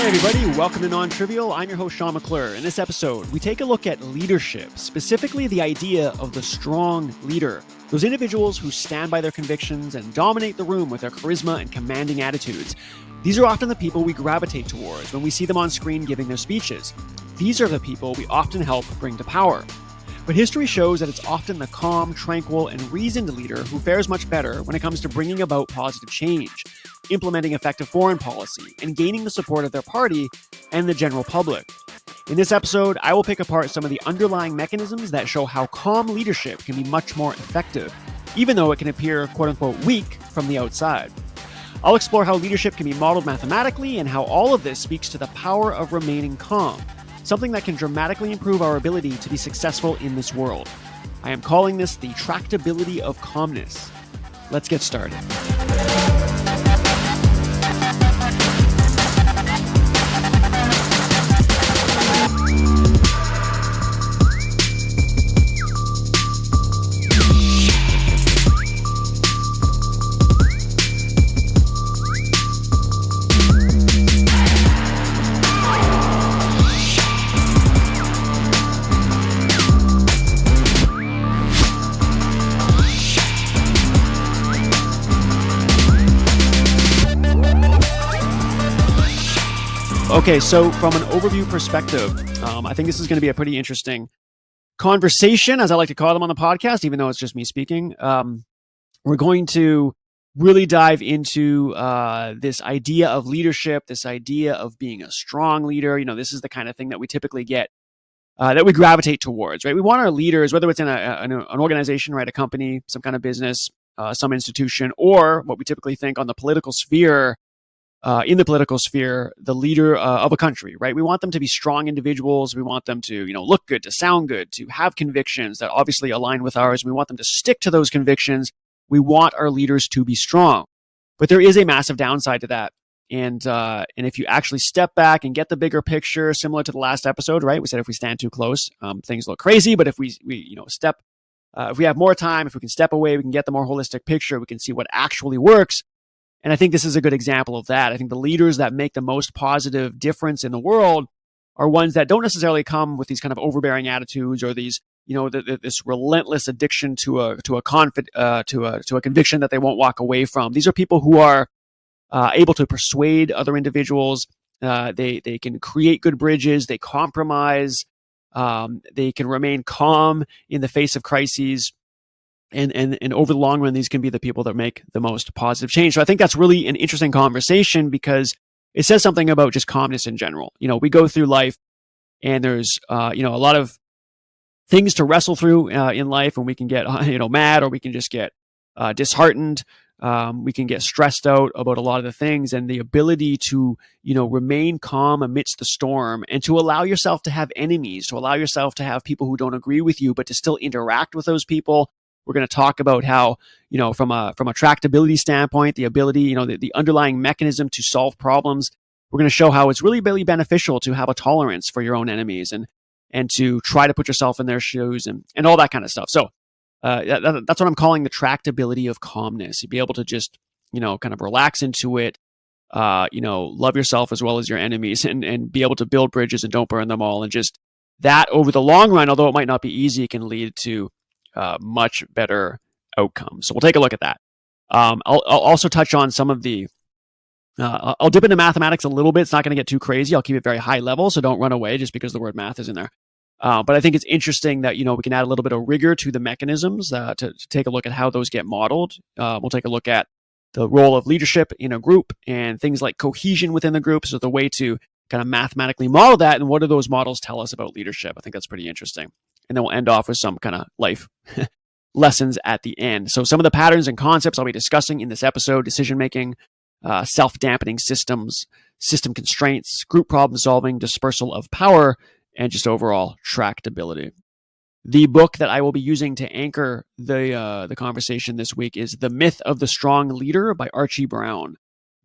Hey everybody, welcome to NonTrivial. I'm your host Sean McClure. In this episode, we take a look at leadership, specifically the idea of the strong leader. Those individuals who stand by their convictions and dominate the room with their charisma and commanding attitudes. These are often the people we gravitate towards when we see them on screen giving their speeches. These are the people we often help bring to power. But history shows that it's often the calm, tranquil, and reasoned leader who fares much better when it comes to bringing about positive change, implementing effective foreign policy, and gaining the support of their party and the general public. In this episode, I will pick apart some of the underlying mechanisms that show how calm leadership can be much more effective, even though it can appear quote-unquote weak from the outside. I'll explore how leadership can be modeled mathematically and how all of this speaks to the power of remaining calm, something that can dramatically improve our ability to be successful in this world. I am calling this the tractability of calmness. Let's get started. Okay, so from an overview perspective, I think this is going to be a pretty interesting conversation, as I like to call them on the podcast, even though it's just me speaking. We're going to really dive into this idea of leadership, this idea of being a strong leader. You know, this is the kind of thing that we typically get, that we gravitate towards, right? We want our leaders, whether it's in an organization, right, a company, some kind of business, some institution, or what we typically think on the political sphere, in the political sphere, the leader of a country, right? We want them to be strong individuals. We want them to, look good, to sound good, to have convictions that obviously align with ours. We want them to stick to those convictions. We want our leaders to be strong. But there is a massive downside to that. And if you actually step back and get the bigger picture, similar to the last episode, right? We said if we stand too close, things look crazy. But if we step, if we have more time, if we can step away, we can get the more holistic picture. We can see what actually works. And I think this is a good example of that. I think the leaders that make the most positive difference in the world are ones that don't necessarily come with these kind of overbearing attitudes or these, this relentless addiction to a conviction that they won't walk away from. These are people who are able to persuade other individuals. They can create good bridges. They compromise. They can remain calm in the face of crises. And over the long run, these can be the people that make the most positive change. So I think that's really an interesting conversation because it says something about just calmness in general. We go through life and there's, a lot of things to wrestle through in life, and we can get, mad, or we can just get disheartened. We can get stressed out about a lot of the things, and the ability to, remain calm amidst the storm and to allow yourself to have enemies, to allow yourself to have people who don't agree with you, but to still interact with those people. We're going to talk about how, from a tractability standpoint, the ability, the underlying mechanism to solve problems. We're going to show how it's really, really beneficial to have a tolerance for your own enemies and to try to put yourself in their shoes and all that kind of stuff. So that's what I'm calling the tractability of calmness. You'd be able to just, kind of relax into it, love yourself as well as your enemies and be able to build bridges and don't burn them all. And just that over the long run, although it might not be easy, can lead to much better outcomes. So we'll take a look at that. I'll also touch on some of the, I'll dip into mathematics a little bit. It's not going to get too crazy. I'll keep it very high level, so don't run away just because the word math is in there. But I think it's interesting that, we can add a little bit of rigor to the mechanisms to take a look at how those get modeled. We'll take a look at the role of leadership in a group and things like cohesion within the group. So the way to kind of mathematically model that, and what do those models tell us about leadership? I think that's pretty interesting. And then we'll end off with some kind of life lessons at the end. So some of the patterns and concepts I'll be discussing in this episode: decision-making, self-dampening systems, system constraints, group problem solving, dispersal of power, and just overall tractability. The book that I will be using to anchor the conversation this week is The Myth of the Strong Leader by Archie Brown.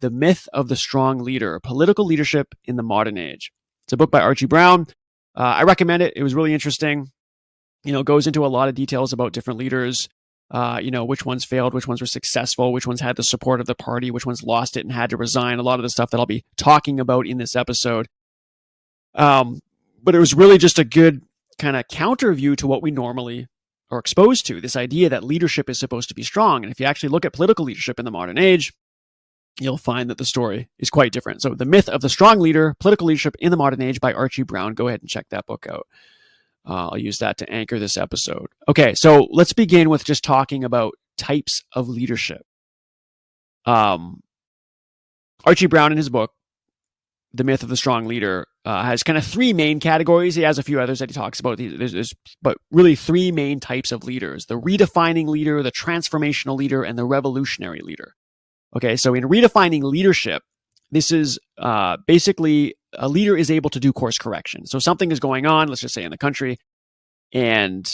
The Myth of the Strong Leader, Political Leadership in the Modern Age. It's a book by Archie Brown. I recommend it. It was really interesting. Goes into a lot of details about different leaders, Which ones failed, which ones were successful, which ones had the support of the party, which ones lost it and had to resign. A lot of the stuff that I'll be talking about in this episode. But it was really just a good kind of counter view to what we normally are exposed to, this idea that leadership is supposed to be strong. And if you actually look at political leadership in the modern age, you'll find that the story is quite different. So The Myth of the Strong Leader, Political Leadership in the Modern Age by Archie Brown. Go ahead and check that book out. I'll use that to anchor this episode. Okay, so let's begin with just talking about types of leadership. Archie Brown in his book, The Myth of the Strong Leader, has kind of three main categories. He has a few others that he talks about. But really three main types of leaders: the redefining leader, the transformational leader, and the revolutionary leader. Okay, so in redefining leadership, this is basically a leader is able to do course correction. So something is going on, let's just say in the country, and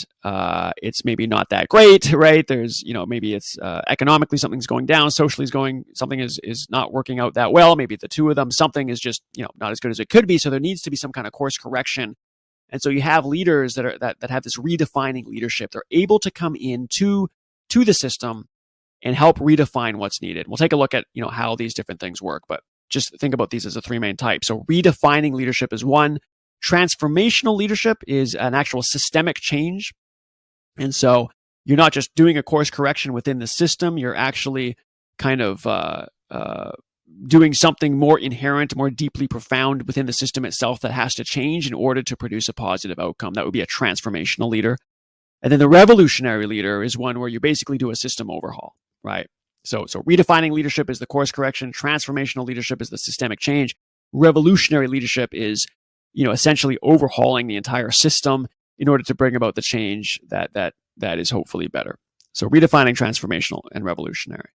it's maybe not that great, right? There's, maybe it's economically something's going down, socially something is not working out that well. Maybe the two of them, something is just, not as good as it could be. So there needs to be some kind of course correction. And so you have leaders that have this redefining leadership. They're able to come into the system and help redefine what's needed. We'll take a look at, how these different things work, but just think about these as the three main types. So redefining leadership is one. Transformational leadership is an actual systemic change. And so you're not just doing a course correction within the system, you're actually kind of doing something more inherent, more deeply profound within the system itself that has to change in order to produce a positive outcome. That would be a transformational leader. And then the revolutionary leader is one where you basically do a system overhaul, right? So redefining leadership is the course correction. Transformational leadership is the systemic change. Revolutionary leadership is, essentially overhauling the entire system in order to bring about the change that is hopefully better. So redefining, transformational, and revolutionary.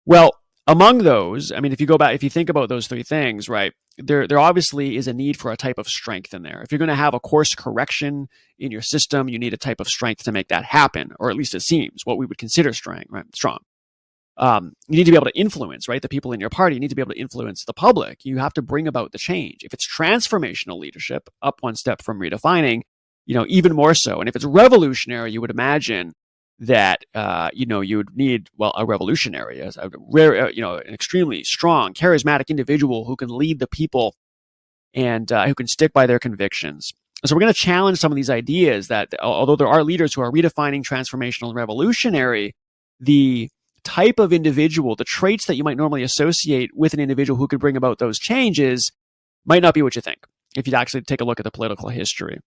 Well, among those, if you think about those three things, right, there obviously is a need for a type of strength in there. If you're going to have a course correction in your system, you need a type of strength to make that happen, or at least it seems what we would consider strong, right? Strong. You need to be able to influence, right? The people in your party. You need to be able to influence the public. You have to bring about the change. If it's transformational leadership, up one step from redefining, even more so. And if it's revolutionary, you would imagine that, you would need, a revolutionary, a rare, an extremely strong, charismatic individual who can lead the people and who can stick by their convictions. So we're going to challenge some of these ideas that, although there are leaders who are redefining, transformational, and revolutionary, the type of individual, the traits that you might normally associate with an individual who could bring about those changes might not be what you think if you'd actually take a look at the political history.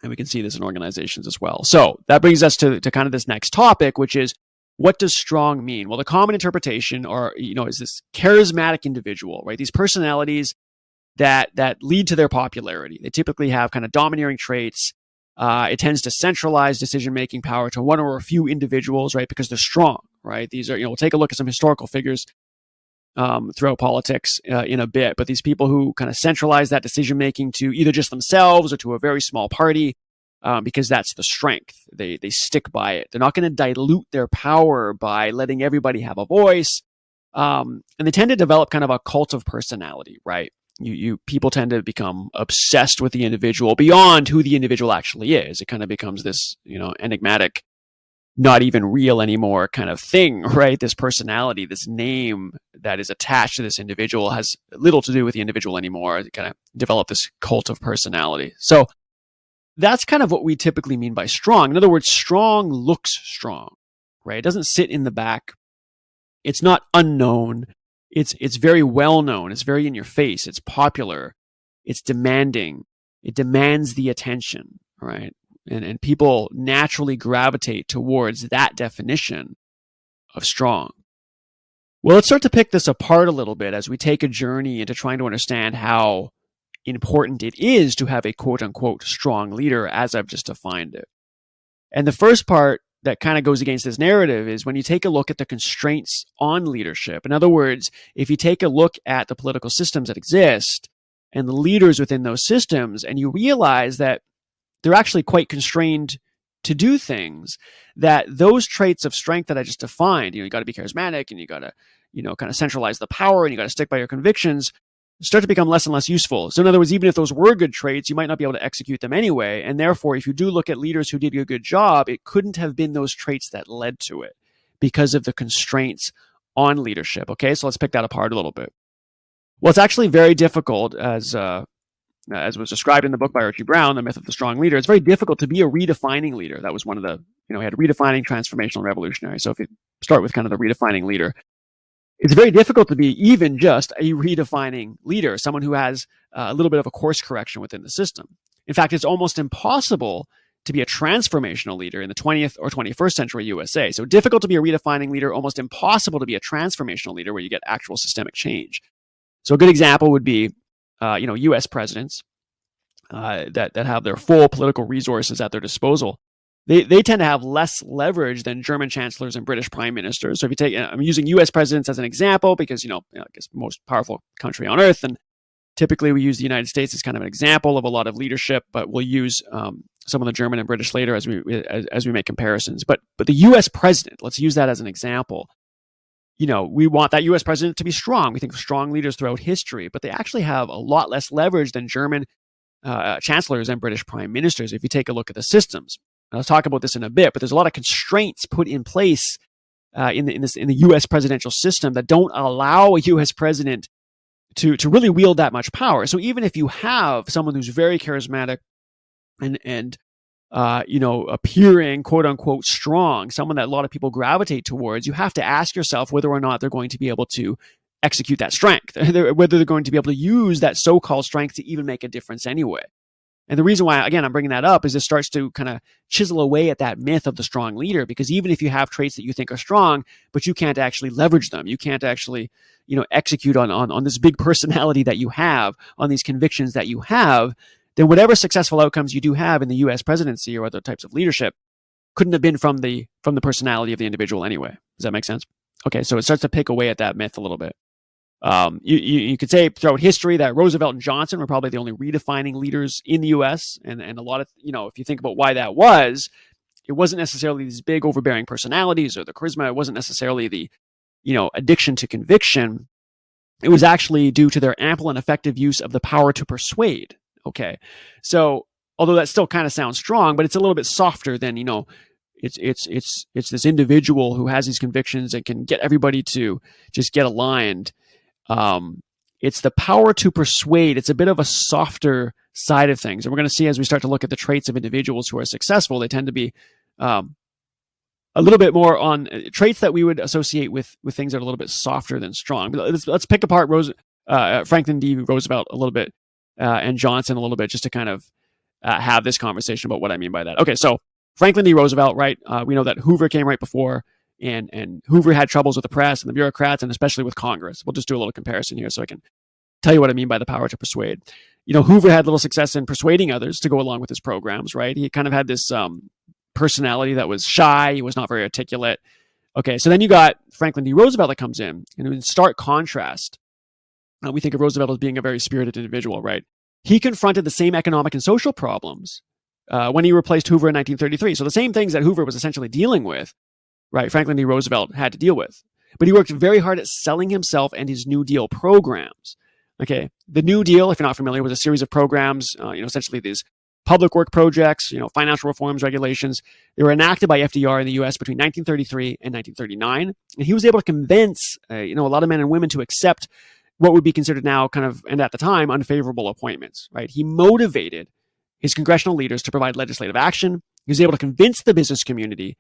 And we can see this in organizations as well. So that brings us to kind of this next topic, which is, what does strong mean? Well, the common interpretation is this charismatic individual, right? These personalities that lead to their popularity. They typically have kind of domineering traits. It tends to centralize decision-making power to one or a few individuals, right? Because they're strong, right? These are, we'll take a look at some historical figures throughout politics in a bit, but these people who kind of centralize that decision-making to either just themselves or to a very small party, because that's the strength. They stick by it. They're not going to dilute their power by letting everybody have a voice. And they tend to develop kind of a cult of personality, right? People tend to become obsessed with the individual beyond who the individual actually is. It kind of becomes this, enigmatic, not even real anymore kind of thing, right? This personality, this name that is attached to this individual has little to do with the individual anymore. They kind of develop this cult of personality. So that's kind of what we typically mean by strong. In other words, strong looks strong, right? It doesn't sit in the back. It's not unknown. It's very well known. It's very in your face. It's popular. It's demanding. It demands the attention, right? And people naturally gravitate towards that definition of strong. Well, let's start to pick this apart a little bit as we take a journey into trying to understand how important it is to have a quote unquote strong leader as I've just defined it. And the first part that kind of goes against this narrative is when you take a look at the constraints on leadership. In other words, if you take a look at the political systems that exist and the leaders within those systems, and you realize that they're actually quite constrained to do things, that those traits of strength that I just defined, you got to be charismatic and you got to, kind of centralize the power and you got to stick by your convictions. start to become less and less useful. So in other words, even if those were good traits, you might not be able to execute them anyway. And therefore, if you do look at leaders who did a good job, it couldn't have been those traits that led to it because of the constraints on leadership. Okay, so let's pick that apart a little bit. Well, it's actually very difficult, as was described in the book by Archie Brown, The Myth of the Strong Leader. It's very difficult to be a redefining leader. That was one of the, he had redefining, transformational, revolutionary. So if you start with kind of the redefining leader, it's very difficult to be even just a redefining leader, someone who has a little bit of a course correction within the system. In fact, it's almost impossible to be a transformational leader in the 20th or 21st century USA. So difficult to be a redefining leader, almost impossible to be a transformational leader where you get actual systemic change. So a good example would be, U.S. presidents that have their full political resources at their disposal. They tend to have less leverage than German chancellors and British prime ministers. So if you take, I'm using U.S. presidents as an example because, I guess most powerful country on earth. And typically we use the United States as kind of an example of a lot of leadership, but we'll use some of the German and British later as we make comparisons. But the U.S. president, let's use that as an example. We want that U.S. president to be strong. We think of strong leaders throughout history, but they actually have a lot less leverage than German chancellors and British prime ministers if you take a look at the systems. I'll talk about this in a bit, but there's a lot of constraints put in place in the U.S. presidential system that don't allow a U.S. president to really wield that much power. So even if you have someone who's very charismatic and appearing quote unquote strong, someone that a lot of people gravitate towards, you have to ask yourself whether or not they're going to be able to execute that strength, whether they're going to be able to use that so-called strength to even make a difference anyway. And the reason why, again, I'm bringing that up is it starts to kind of chisel away at that myth of the strong leader, because even if you have traits that you think are strong, but you can't actually leverage them, you can't actually, execute on this big personality that you have, on these convictions that you have, then whatever successful outcomes you do have in the U.S. presidency or other types of leadership couldn't have been from the personality of the individual anyway. Does that make sense? Okay, so it starts to pick away at that myth a little bit. You could say throughout history that Roosevelt and Johnson were probably the only redefining leaders in the U.S. And a lot of, if you think about why that was, it wasn't necessarily these big overbearing personalities or the charisma. It wasn't necessarily the, addiction to conviction. It was actually due to their ample and effective use of the power to persuade. Okay. So although that still kind of sounds strong, but it's a little bit softer than, it's this individual who has these convictions and can get everybody to just get aligned. It's the power to persuade. It's a bit of a softer side of things. And we're going to see as we start to look at the traits of individuals who are successful, they tend to be a little bit more on traits that we would associate with things that are a little bit softer than strong. But let's pick apart Franklin D. Roosevelt a little bit and Johnson a little bit just to kind of have this conversation about what I mean by that. Okay, so Franklin D. Roosevelt, right? We know that Hoover came right before. And Hoover had troubles with the press and the bureaucrats and especially with Congress. We'll just do a little comparison here so I can tell you what I mean by the power to persuade. Hoover had little success in persuading others to go along with his programs, right? He kind of had this personality that was shy. He was not very articulate. Okay, so then you got Franklin D. Roosevelt that comes in. And in stark contrast, we think of Roosevelt as being a very spirited individual, right? He confronted the same economic and social problems when he replaced Hoover in 1933. So the same things that Hoover was essentially dealing with, right, Franklin D. Roosevelt had to deal with. But he worked very hard at selling himself and his New Deal programs. Okay, the New Deal, if you're not familiar, was a series of programs, essentially these public work projects, financial reforms, regulations. They were enacted by FDR in the U.S. between 1933 and 1939. And he was able to convince, a lot of men and women to accept what would be considered now kind of, and at the time, unfavorable appointments, right? He motivated his congressional leaders to provide legislative action. He was able to convince the business community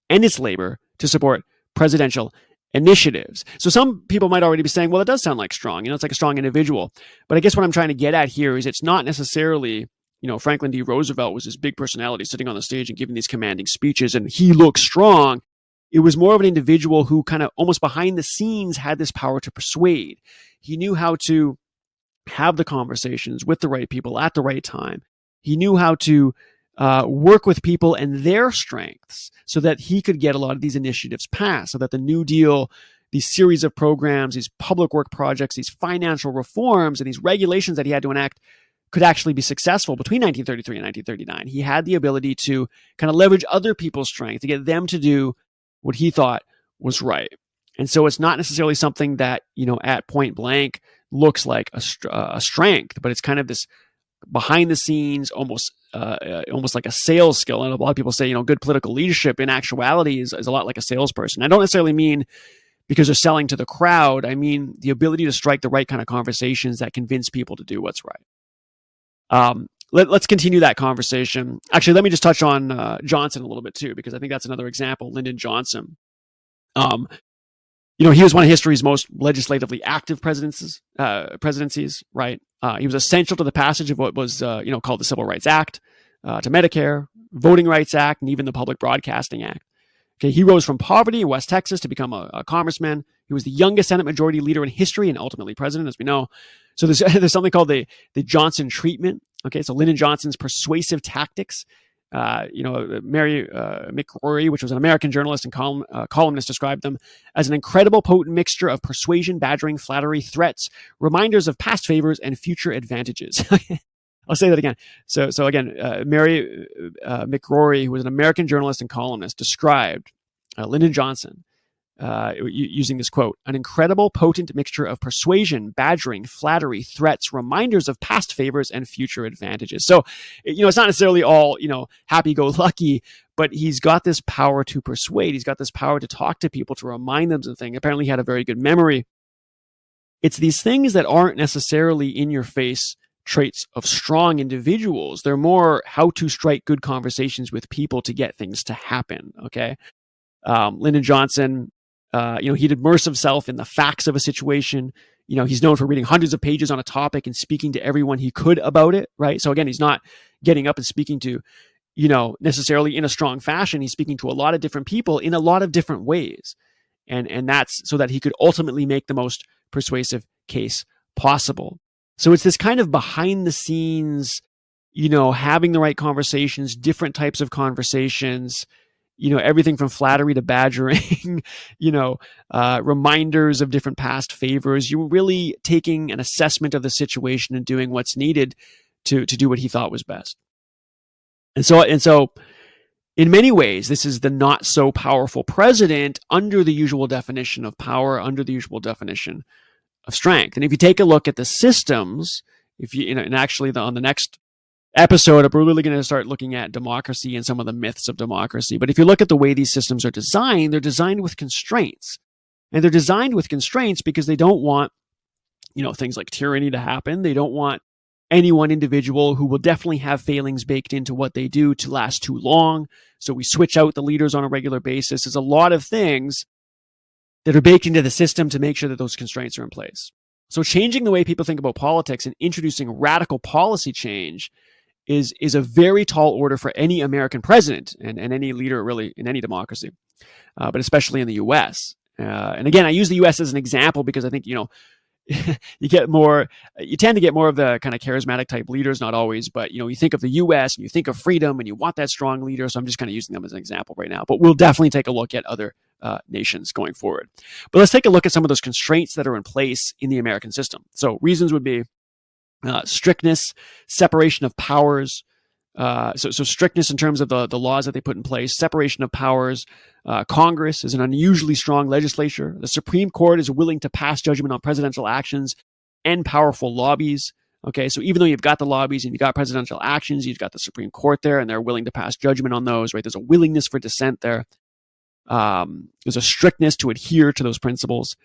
and its labor to support presidential initiatives. So some people might already be saying, well, it does sound like strong. It's like a strong individual. But I guess what I'm trying to get at here is it's not necessarily, Franklin D. Roosevelt was this big personality sitting on the stage and giving these commanding speeches and he looked strong. It was more of an individual who kind of almost behind the scenes had this power to persuade. He knew how to have the conversations with the right people at the right time. He knew how to work with people and their strengths so that he could get a lot of these initiatives passed, so that the New Deal, these series of programs, these public work projects, these financial reforms, and these regulations that he had to enact could actually be successful between 1933 and 1939. He had the ability to kind of leverage other people's strength to get them to do what he thought was right. And so it's not necessarily something that, at point blank, looks like a strength, but it's kind of this behind the scenes, almost like a sales skill. And a lot of people say, good political leadership in actuality is a lot like a salesperson. I don't necessarily mean because they're selling to the crowd. I mean the ability to strike the right kind of conversations that convince people to do what's right. Let's continue that conversation. Actually, let me just touch on Johnson a little bit too, because I think that's another example. Lyndon Johnson. He was one of history's most legislatively active presidencies, right? He was essential to the passage of what was, called the Civil Rights Act, to Medicare, Voting Rights Act, and even the Public Broadcasting Act. Okay, he rose from poverty in West Texas to become a congressman. He was the youngest Senate Majority Leader in history and ultimately president, as we know. So there's something called the Johnson treatment. Okay, so Lyndon Johnson's persuasive tactics. Mary McRory, which was an American journalist and columnist, described them as an incredible potent mixture of persuasion, badgering, flattery, threats, reminders of past favors, and future advantages. I'll say that again. So again, Mary McRory, who was an American journalist and columnist, described Lyndon Johnson using this quote: an incredible, potent mixture of persuasion, badgering, flattery, threats, reminders of past favors, and future advantages. So, it's not necessarily all, happy-go-lucky, but he's got this power to persuade. He's got this power to talk to people, to remind them of things. Apparently, he had a very good memory. It's these things that aren't necessarily in-your-face traits of strong individuals. They're more how to strike good conversations with people to get things to happen, okay? Lyndon Johnson, he'd immerse himself in the facts of a situation. He's known for reading hundreds of pages on a topic and speaking to everyone he could about it, right? So again, he's not getting up and speaking to, necessarily in a strong fashion. He's speaking to a lot of different people in a lot of different ways. And that's so that he could ultimately make the most persuasive case possible. So it's this kind of behind the scenes, having the right conversations, different types of conversations, everything from flattery to badgering, reminders of different past favors. You're really taking an assessment of the situation and doing what's needed to do what he thought was best. And so in many ways, this is the not so powerful president under the usual definition of power, under the usual definition of strength. And if you take a look at the systems, and actually on the next episode, we're really going to start looking at democracy and some of the myths of democracy. But if you look at the way these systems are designed, they're designed with constraints. And they're designed with constraints because they don't want, things like tyranny to happen. They don't want any one individual who will definitely have failings baked into what they do to last too long. So we switch out the leaders on a regular basis. There's a lot of things that are baked into the system to make sure that those constraints are in place. So changing the way people think about politics and introducing radical policy change is a very tall order for any American president and any leader really in any democracy, but especially in the U.S. And again, I use the U.S. as an example because I think, you tend to get more of the kind of charismatic type leaders, not always, but, you think of the U.S. and you think of freedom and you want that strong leader. So I'm just kind of using them as an example right now, but we'll definitely take a look at other nations going forward. But let's take a look at some of those constraints that are in place in the American system. So reasons would be strictness, separation of powers. So strictness in terms of the laws that they put in place, separation of powers. Congress is an unusually strong legislature. The Supreme Court is willing to pass judgment on presidential actions and powerful lobbies. Okay, so even though you've got the lobbies and you've got presidential actions, you've got the Supreme Court there, and they're willing to pass judgment on those, right? There's a willingness for dissent there. There's a strictness to adhere to those principles.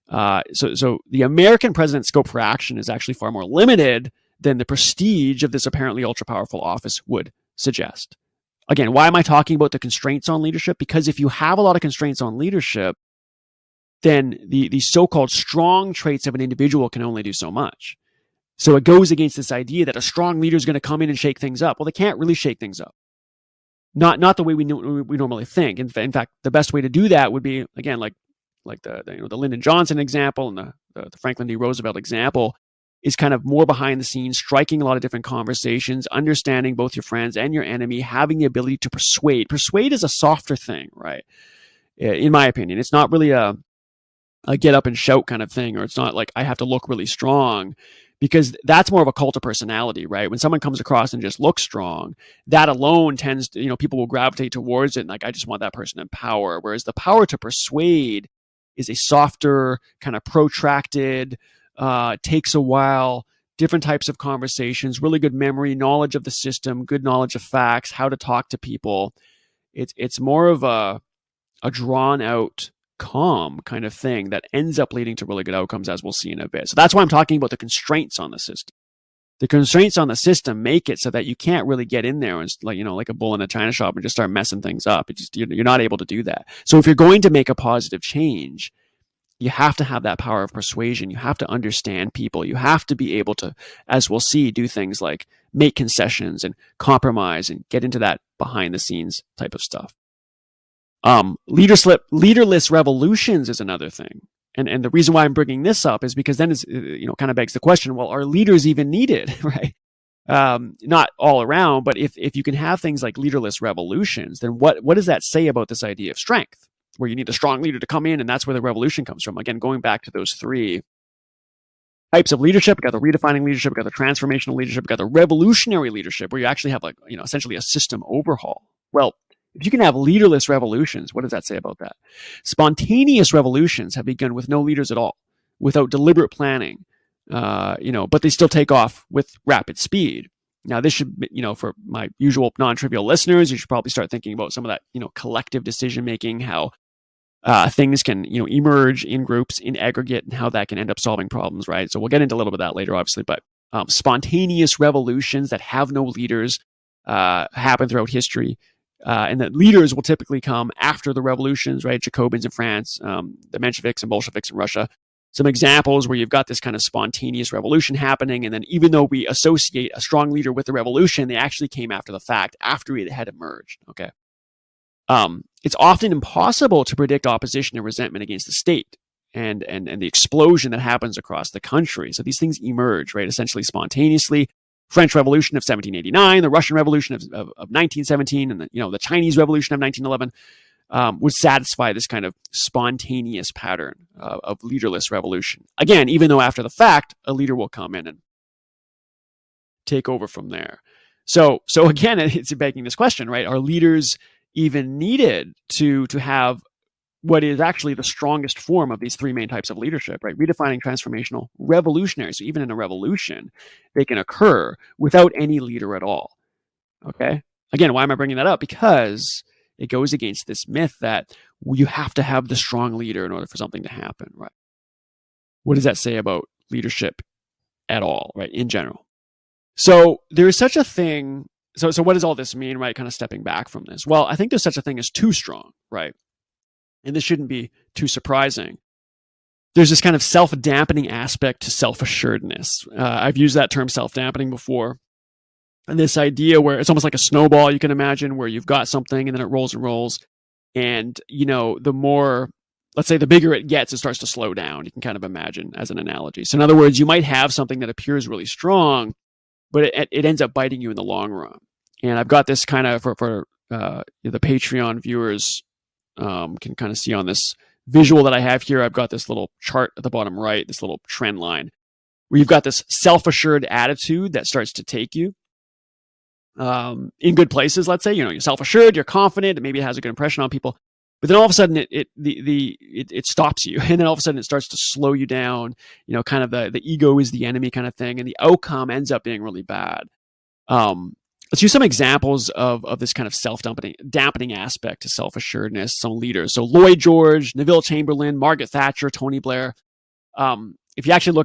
So the American president's scope for action is actually far more limited than the prestige of this apparently ultra-powerful office would suggest. Again, why am I talking about the constraints on leadership? Because if you have a lot of constraints on leadership, then the so-called strong traits of an individual can only do so much. So it goes against this idea that a strong leader is going to come in and shake things up. Well, they can't really shake things up. Not the way we normally think. In fact, the best way to do that would be, again, like the Lyndon Johnson example and the Franklin D. Roosevelt example, is kind of more behind the scenes, striking a lot of different conversations, understanding both your friends and your enemy, having the ability to persuade. Persuade is a softer thing, right? In my opinion, it's not really a get up and shout kind of thing, or it's not like I have to look really strong, because that's more of a cult of personality, right? When someone comes across and just looks strong, that alone tends to, people will gravitate towards it. And like, I just want that person in power. Whereas the power to persuade is a softer, kind of protracted, takes a while, different types of conversations, really good memory, knowledge of the system, good knowledge of facts, how to talk to people. It's more of a drawn out, calm kind of thing that ends up leading to really good outcomes, as we'll see in a bit. So that's why I'm talking about the constraints on the system. The constraints on the system make it so that you can't really get in there and like a bull in a china shop and just start messing things up. You're not able to do that. So if you're going to make a positive change, you have to have that power of persuasion. You have to understand people. You have to be able to, as we'll see, do things like make concessions and compromise and get into that behind the scenes type of stuff. Leaderless revolutions is another thing. And the reason why I'm bringing this up is because then kind of begs the question, well, are leaders even needed, right? Not all around, but if you can have things like leaderless revolutions, then what does that say about this idea of strength, where you need a strong leader to come in, and that's where the revolution comes from? Again, going back to those three types of leadership, we got the redefining leadership, we got the transformational leadership, we got the revolutionary leadership, where you actually have essentially a system overhaul. Well, if you can have leaderless revolutions, what does that say about that? Spontaneous revolutions have begun with no leaders at all, without deliberate planning, but they still take off with rapid speed. Now, this should, for my usual non-trivial listeners, you should probably start thinking about some of that, collective decision making, how things can, emerge in groups, in aggregate, and how that can end up solving problems, right? So we'll get into a little bit of that later, obviously, but spontaneous revolutions that have no leaders happen throughout history. And that leaders will typically come after the revolutions, right? Jacobins in France, the Mensheviks and Bolsheviks in Russia. Some examples where you've got this kind of spontaneous revolution happening, and then even though we associate a strong leader with the revolution, they actually came after the fact, after it had emerged, okay? It's often impossible to predict opposition and resentment against the state and the explosion that happens across the country. So these things emerge, right, essentially spontaneously. French Revolution of 1789, the Russian Revolution of 1917, and the Chinese Revolution of 1911 would satisfy this kind of spontaneous pattern of leaderless revolution. Again, even though after the fact, a leader will come in and take over from there. So again, it's begging this question, right? Are leaders even needed to have what is actually the strongest form of these three main types of leadership, right? Redefining, transformational, revolutionary. So even in a revolution, they can occur without any leader at all. Okay. Again, why am I bringing that up? Because it goes against this myth that you have to have the strong leader in order for something to happen, right? What does that say about leadership at all, right? In general. So there is such a thing. So what does all this mean, right? Kind of stepping back from this. Well, I think there's such a thing as too strong, right? And this shouldn't be too surprising. There's this kind of self-dampening aspect to self-assuredness. I've used that term self-dampening before. And this idea where it's almost like a snowball, you can imagine, where you've got something and then it rolls and rolls. And, the more, let's say the bigger it gets, it starts to slow down. You can kind of imagine as an analogy. So in other words, you might have something that appears really strong, but it ends up biting you in the long run. And I've got this kind of, for the Patreon viewers, can kind of see on this visual that I have here, I've got this little chart at the bottom right, this little trend line, where you've got this self-assured attitude that starts to take you in good places. Let's say, you're self-assured, you're confident, maybe it has a good impression on people, but then all of a sudden it stops you, and then all of a sudden it starts to slow you down. Kind of the ego is the enemy kind of thing, and the outcome ends up being really bad. Let's use some examples of this kind of self-dampening aspect to self-assuredness, some leaders. So Lloyd George, Neville Chamberlain, Margaret Thatcher, Tony Blair. If you actually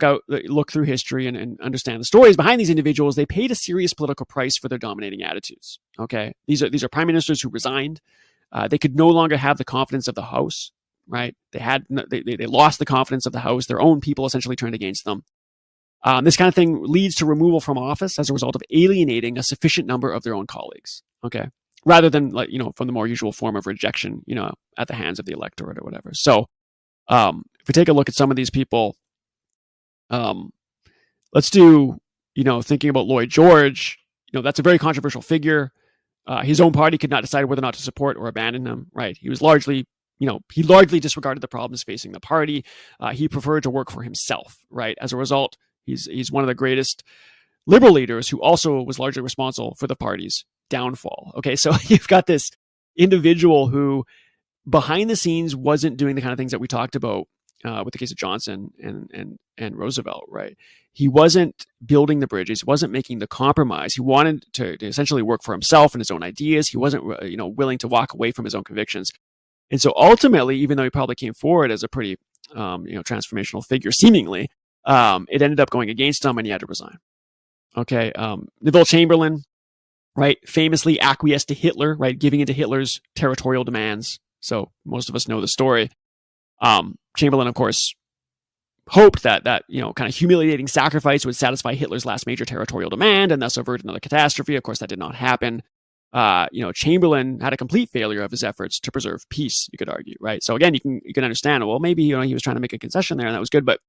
look through history and understand the stories behind these individuals, they paid a serious political price for their dominating attitudes. Okay, these are prime ministers who resigned. They could no longer have the confidence of the House, right? They lost the confidence of the House. Their own people essentially turned against them. This kind of thing leads to removal from office as a result of alienating a sufficient number of their own colleagues, okay? Rather than, from the more usual form of rejection, at the hands of the electorate or whatever. So if we take a look at some of these people, let's do, thinking about Lloyd George, that's a very controversial figure. His own party could not decide whether or not to support or abandon him, right? He was largely disregarded the problems facing the party. He preferred to work for himself, right? As a result, he's one of the greatest liberal leaders who also was largely responsible for the party's downfall. Okay, so you've got this individual who behind the scenes wasn't doing the kind of things that we talked about with the case of Johnson and Roosevelt, right? He wasn't building the bridges. He wasn't making the compromise. He wanted to essentially work for himself and his own ideas. He wasn't, willing to walk away from his own convictions. And so ultimately, even though he probably came forward as a pretty, transformational figure, seemingly, it ended up going against him, and he had to resign. Okay, Neville Chamberlain, right, famously acquiesced to Hitler, right, giving into Hitler's territorial demands. So most of us know the story. Chamberlain, of course, hoped that kind of humiliating sacrifice would satisfy Hitler's last major territorial demand and thus avert another catastrophe. Of course, that did not happen. Chamberlain had a complete failure of his efforts to preserve peace, you could argue, right? So again, you can understand, well, maybe, he was trying to make a concession there and that was good. But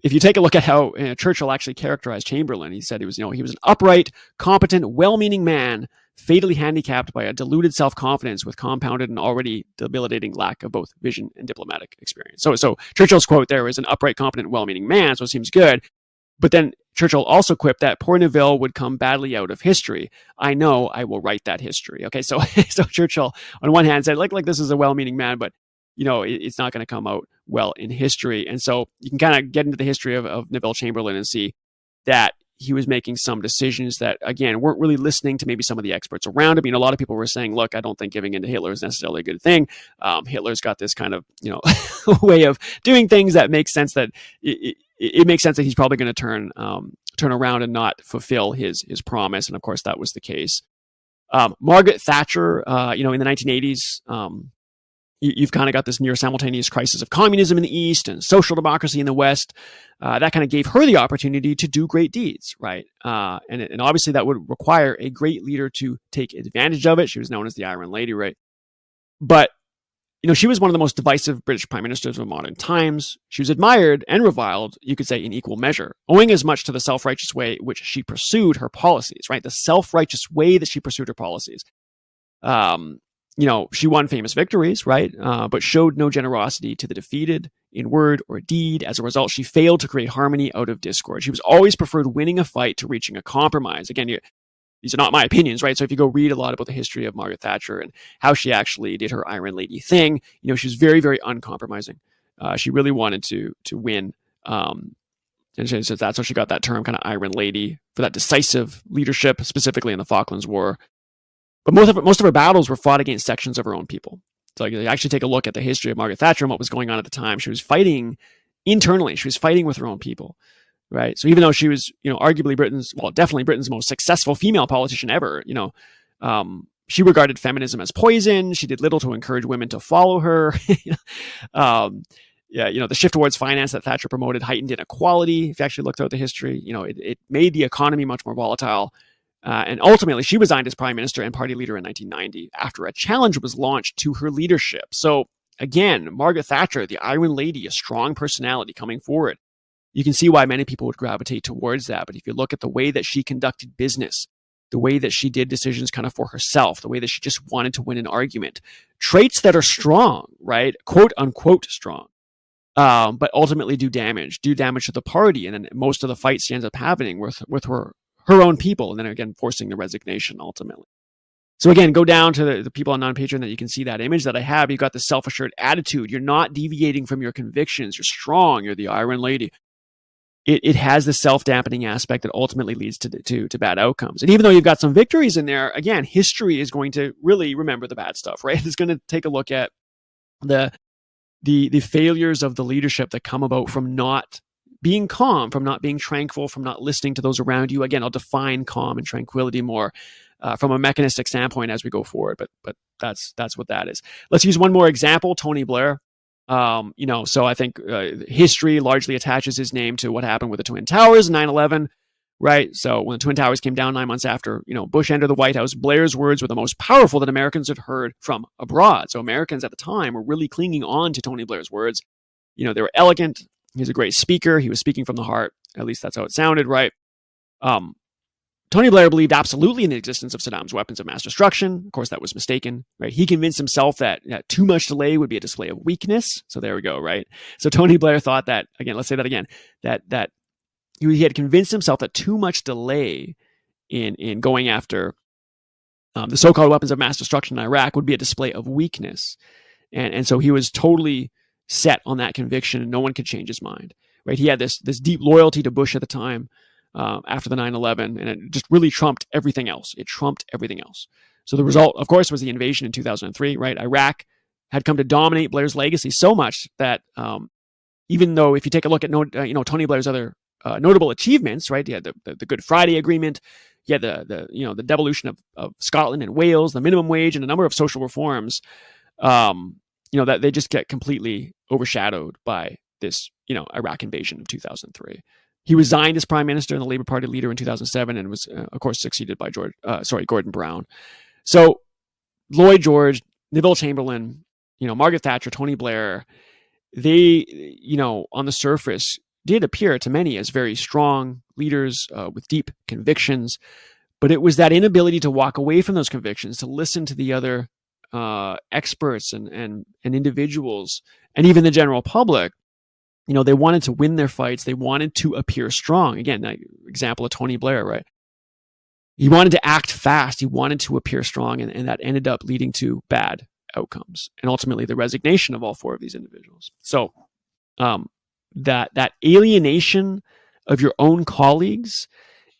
if you take a look at how Churchill actually characterized Chamberlain, he said he was an upright, competent, well-meaning man, fatally handicapped by a deluded self-confidence with compounded and already debilitating lack of both vision and diplomatic experience. So Churchill's quote there is an upright, competent, well-meaning man, so it seems good. But then Churchill also quipped that poor Neville would come badly out of history. I know, I will write that history. Okay, so Churchill, on one hand, said, like this is a well-meaning man, but it's not going to come out well in history. And so you can kind of get into the history of Neville Chamberlain and see that he was making some decisions that, again, weren't really listening to maybe some of the experts around him. A lot of people were saying, look, I don't think giving in to Hitler is necessarily a good thing. Hitler's got this kind of, way of doing things that makes sense, that it makes sense that he's probably going to turn around and not fulfill his promise. And of course, that was the case. Margaret Thatcher, in the 1980s, you've kind of got this near simultaneous crisis of communism in the East and social democracy in the West. That kind of gave her the opportunity to do great deeds, right? And obviously that would require a great leader to take advantage of it. She was known as the Iron Lady, right? But, she was one of the most divisive British prime ministers of modern times. She was admired and reviled, you could say, in equal measure, owing as much to the self-righteous way which she pursued her policies, right? The self-righteous way that she pursued her policies. She won famous victories, right? But showed no generosity to the defeated in word or deed. As a result, she failed to create harmony out of discord. She was always preferred winning a fight to reaching a compromise. Again, these are not my opinions, right? So if you go read a lot about the history of Margaret Thatcher and how she actually did her Iron Lady thing, she was very, very uncompromising. She really wanted to win. And so that's how she got that term, kind of Iron Lady, for that decisive leadership, specifically in the Falklands War. But most of her battles were fought against sections of her own people. So you actually take a look at the history of Margaret Thatcher and what was going on at the time. She was fighting internally. She was fighting with her own people, right? So even though she was, arguably definitely Britain's most successful female politician ever, she regarded feminism as poison. She did little to encourage women to follow her. The shift towards finance that Thatcher promoted heightened inequality. If you actually look throughout the history, it made the economy much more volatile. And ultimately, she resigned as prime minister and party leader in 1990 after a challenge was launched to her leadership. So again, Margaret Thatcher, the Iron Lady, a strong personality coming forward. You can see why many people would gravitate towards that. But if you look at the way that she conducted business, the way that she did decisions kind of for herself, the way that she just wanted to win an argument, traits that are strong, right? Quote unquote strong, but ultimately do damage to the party. And then most of the fights she ends up having with her own people, and then again forcing the resignation ultimately. So again, go down to the people on non-Patreon that you can see that image that I have. You've got the self-assured attitude. You're not deviating from your convictions. You're strong. You're the Iron Lady. It has the self-dampening aspect that ultimately leads to bad outcomes. And even though you've got some victories in there, again, history is going to really remember the bad stuff, right? It's going to take a look at the failures of the leadership that come about from not being calm, from not being tranquil, from not listening to those around you. Again, I'll define calm and tranquility more from a mechanistic standpoint as we go forward, but that's what that is. Let's use one more example, Tony Blair. So I think history largely attaches his name to what happened with the Twin Towers in 9/11, right? So when the Twin Towers came down 9 months after, Bush entered the White House, Blair's words were the most powerful that Americans had heard from abroad. So Americans at the time were really clinging on to Tony Blair's words. They were elegant. He's a great speaker. He was speaking from the heart. At least that's how it sounded, right? Tony Blair believed absolutely in the existence of Saddam's weapons of mass destruction. Of course, that was mistaken, right? He convinced himself that too much delay would be a display of weakness. So there we go, right? So Tony Blair thought that, again, let's say that again, that he had convinced himself that too much delay in going after the so-called weapons of mass destruction in Iraq would be a display of weakness. And so he was totally set on that conviction, and no one could change his mind. Right? He had this deep loyalty to Bush at the time after the 9/11, and it just really trumped everything else. It trumped everything else. So the result, of course, was the invasion in 2003. Right? Iraq had come to dominate Blair's legacy so much that even though if you take a look at Tony Blair's other notable achievements, right? He had the Good Friday Agreement. He had the devolution of Scotland and Wales, the minimum wage, and a number of social reforms. That they just get completely overshadowed by this, Iraq invasion of 2003. He resigned as prime minister and the Labour Party leader in 2007, and was, of course, succeeded by Gordon Brown. So Lloyd George, Neville Chamberlain, Margaret Thatcher, Tony Blair, they, on the surface did appear to many as very strong leaders with deep convictions, but it was that inability to walk away from those convictions, to listen to the other experts and individuals, and even the general public. They wanted to win their fights. They wanted to appear strong. Again, example of Tony Blair, right? He wanted to act fast. He wanted to appear strong, and that ended up leading to bad outcomes, and ultimately the resignation of all four of these individuals. So that alienation of your own colleagues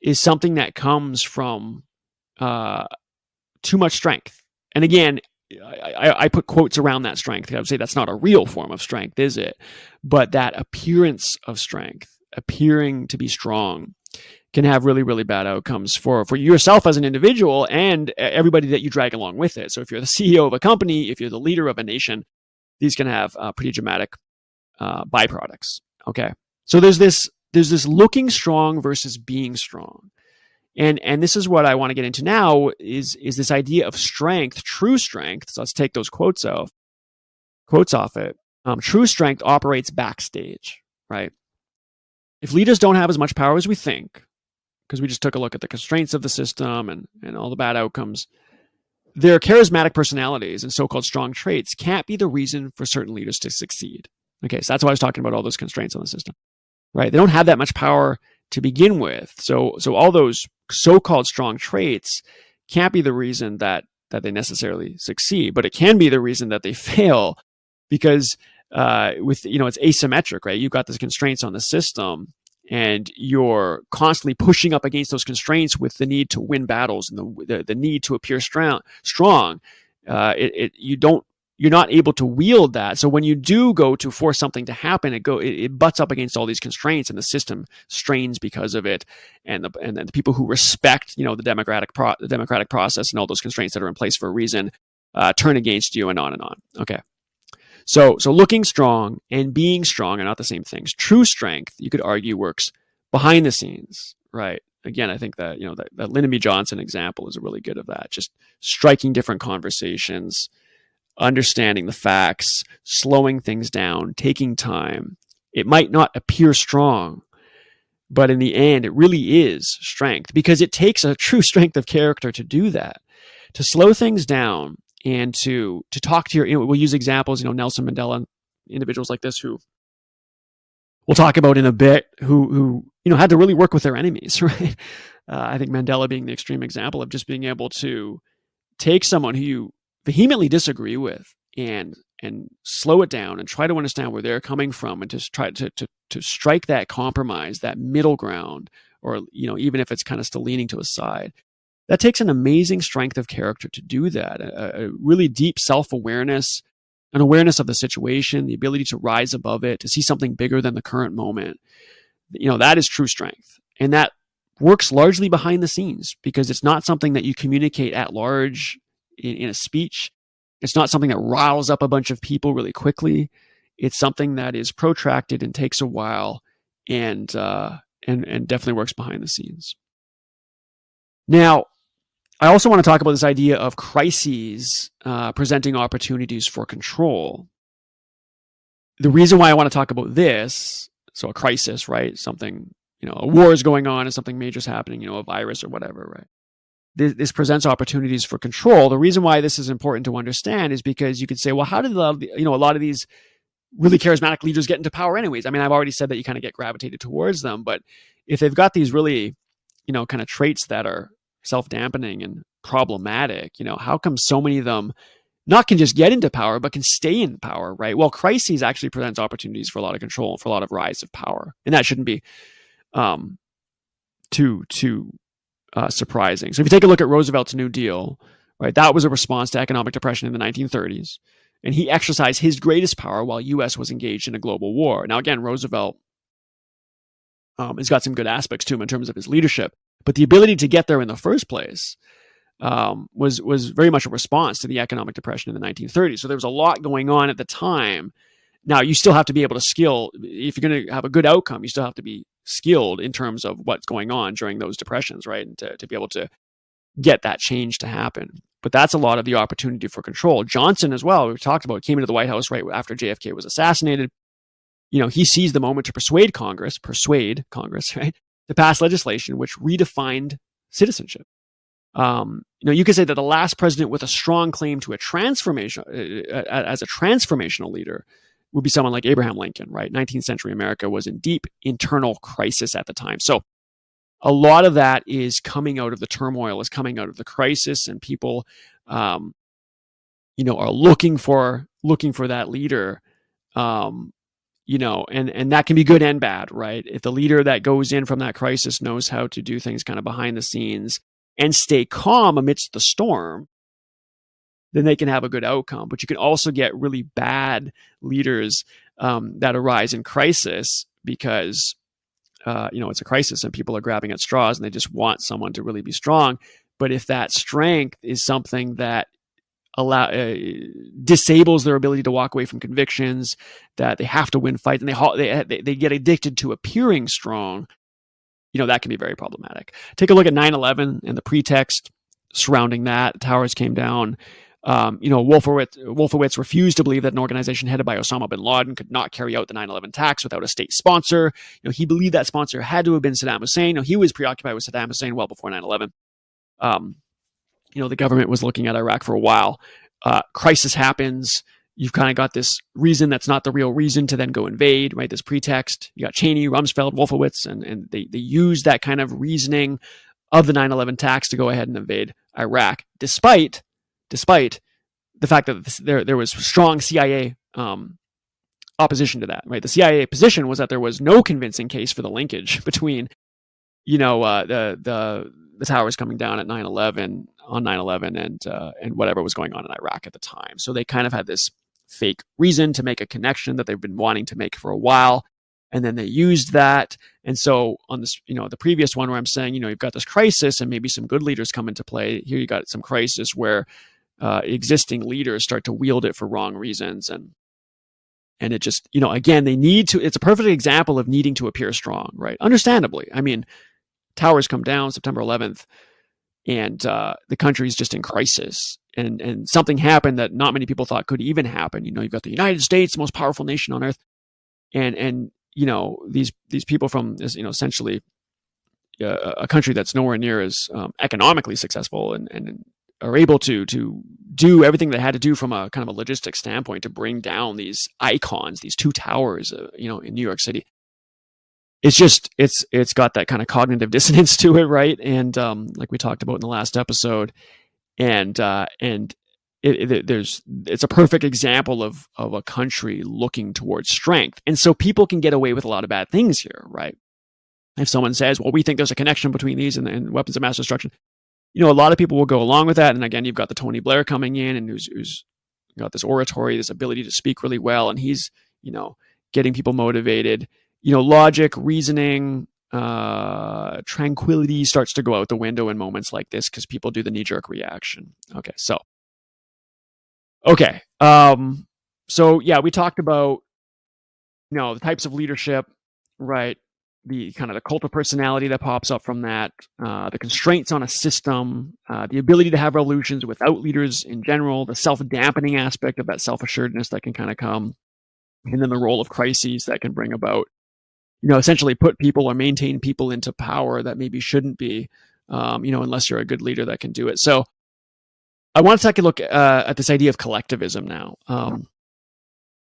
is something that comes from too much strength. And again, I put quotes around that strength. I would say that's not a real form of strength, is it? But that appearance of strength, appearing to be strong, can have really, really bad outcomes for yourself as an individual and everybody that you drag along with it. So if you're the CEO of a company, if you're the leader of a nation, these can have pretty dramatic byproducts. Okay, so there's this looking strong versus being strong. And this is what I want to get into now is this idea of strength, true strength. So let's take those quotes off it. True strength operates backstage, right? If leaders don't have as much power as we think, because we just took a look at the constraints of the system and all the bad outcomes, their charismatic personalities and so-called strong traits can't be the reason for certain leaders to succeed. Okay, so that's why I was talking about all those constraints on the system, right? They don't have that much power to begin with. So all those so-called strong traits can't be the reason that they necessarily succeed, but it can be the reason that they fail, because it's asymmetric, right? You've got the constraints on the system, and you're constantly pushing up against those constraints with the need to win battles and the need to appear strong. You're not able to wield that. So when you do go to force something to happen, it butts up against all these constraints, and the system strains because of it. And then the people who respect, the democratic process and all those constraints that are in place for a reason, turn against you, and on and on. Okay. So looking strong and being strong are not the same things. True strength, you could argue, works behind the scenes, right? Again, I think that that Lyndon B. Johnson example is really good of that. Just striking different conversations, understanding the facts, slowing things down, taking time. It might not appear strong, but in the end, it really is strength, because it takes a true strength of character to do that, to slow things down and to talk to we'll use examples, Nelson Mandela, individuals like this who we'll talk about in a bit, who had to really work with their enemies, right? I think Mandela being the extreme example of just being able to take someone who you vehemently disagree with and slow it down and try to understand where they're coming from, and to try to strike that compromise, that middle ground, or even if it's kind of still leaning to a side. That takes an amazing strength of character to do that, a really deep self-awareness, an awareness of the situation, the ability to rise above it, to see something bigger than the current moment. That is true strength. And that works largely behind the scenes, because it's not something that you communicate at large in a speech. It's not something that riles up a bunch of people really quickly. It's something that is protracted and takes a while, and definitely works behind the scenes. Now, I also want to talk about this idea of crises presenting opportunities for control. The reason why I want to talk about this, so a crisis, right? Something, a war is going on and something major is happening, a virus or whatever, right? This presents opportunities for control. The reason why this is important to understand is because you could say, well, how did a lot of these really charismatic leaders get into power anyways? I mean, I've already said that you kind of get gravitated towards them, but if they've got these really, kind of traits that are self-dampening and problematic, how come so many of them not can just get into power, but can stay in power, right? Well, crises actually presents opportunities for a lot of control, for a lot of rise of power, and that shouldn't be too surprising. So if you take a look at Roosevelt's New Deal, right, that was a response to economic depression in the 1930s, and he exercised his greatest power while U.S. was engaged in a global war. Now, again, Roosevelt has got some good aspects to him in terms of his leadership, but the ability to get there in the first place was very much a response to the economic depression in the 1930s. So there was a lot going on at the time. Now, you still have to be able to skill. If you're going to have a good outcome, you still have to be skilled in terms of what's going on during those depressions, right? And to be able to get that change to happen. But that's a lot of the opportunity for control. Johnson as well, we talked about, came into the White House right after JFK was assassinated. He seized the moment to persuade Congress, right, to pass legislation which redefined citizenship. You could say that the last president with a strong claim to a transformation as a transformational leader would be someone like Abraham Lincoln, right? 19th century America was in deep internal crisis at the time. So a lot of that is coming out of the turmoil, is coming out of the crisis, and people, are looking for that leader, and that can be good and bad, right? If the leader that goes in from that crisis knows how to do things kind of behind the scenes and stay calm amidst the storm, then they can have a good outcome. But you can also get really bad leaders that arise in crisis because, it's a crisis and people are grabbing at straws and they just want someone to really be strong. But if that strength is something that disables their ability to walk away from convictions, that they have to win fights, and they get addicted to appearing strong, that can be very problematic. Take a look at 9/11 and the pretext surrounding that. Towers came down. Wolfowitz refused to believe that an organization headed by Osama bin Laden could not carry out the 9/11 attacks without a state sponsor. He believed that sponsor had to have been Saddam Hussein. He was preoccupied with Saddam Hussein well before 9/11. The government was looking at Iraq for a while. Crisis happens. You've kind of got this reason that's not the real reason to then go invade, right? This pretext. You got Cheney, Rumsfeld, Wolfowitz, and they used that kind of reasoning of the 9/11 attacks to go ahead and invade Iraq, despite the fact that there was strong CIA opposition to that, right? The CIA position was that there was no convincing case for the linkage between, the towers coming down at 9/11 on 9/11 and whatever was going on in Iraq at the time. So they kind of had this fake reason to make a connection that they've been wanting to make for a while, and then they used that. And so on this, the previous one where I'm saying, you've got this crisis and maybe some good leaders come into play. Here you got some crisis where existing leaders start to wield it for wrong reasons, and it just, again, they need to. It's a perfect example of needing to appear strong, right? Understandably, I mean, towers come down September 11th, and the country's just in crisis, and something happened that not many people thought could even happen. You've got the United States, the most powerful nation on earth, and these people from essentially a country that's nowhere near as economically successful and are able to do everything they had to do from a kind of a logistics standpoint to bring down these icons, these two towers, in New York City. It's just, it's got that kind of cognitive dissonance to it, right? And like we talked about in the last episode, and it's a perfect example of a country looking towards strength. And so people can get away with a lot of bad things here, right? If someone says, well, we think there's a connection between these and weapons of mass destruction, a lot of people will go along with that. And again, you've got the Tony Blair coming in, and who's got this oratory, this ability to speak really well, and he's, getting people motivated. Logic, reasoning, tranquility starts to go out the window in moments like this because people do the knee-jerk reaction. So yeah, we talked about, the types of leadership, right? The kind of the cult of personality that pops up from that, the constraints on a system, the ability to have revolutions without leaders in general, the self-dampening aspect of that self-assuredness that can kind of come, and then the role of crises that can bring about, essentially put people or maintain people into power that maybe shouldn't be, unless you're a good leader that can do it. So I want to take a look at this idea of collectivism now.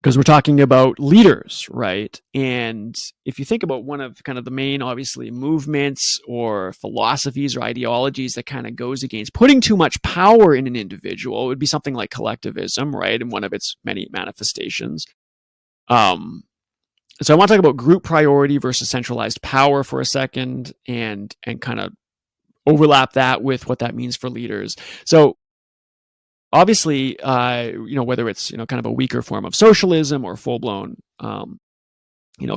because we're talking about leaders, right? And if you think about one of kind of the main, obviously, movements or philosophies or ideologies that kind of goes against putting too much power in an individual, it would be something like collectivism, right? And one of its many manifestations. So I want to talk about group priority versus centralized power for a second, and kind of overlap that with what that means for leaders. So obviously, whether it's kind of a weaker form of socialism or full blown,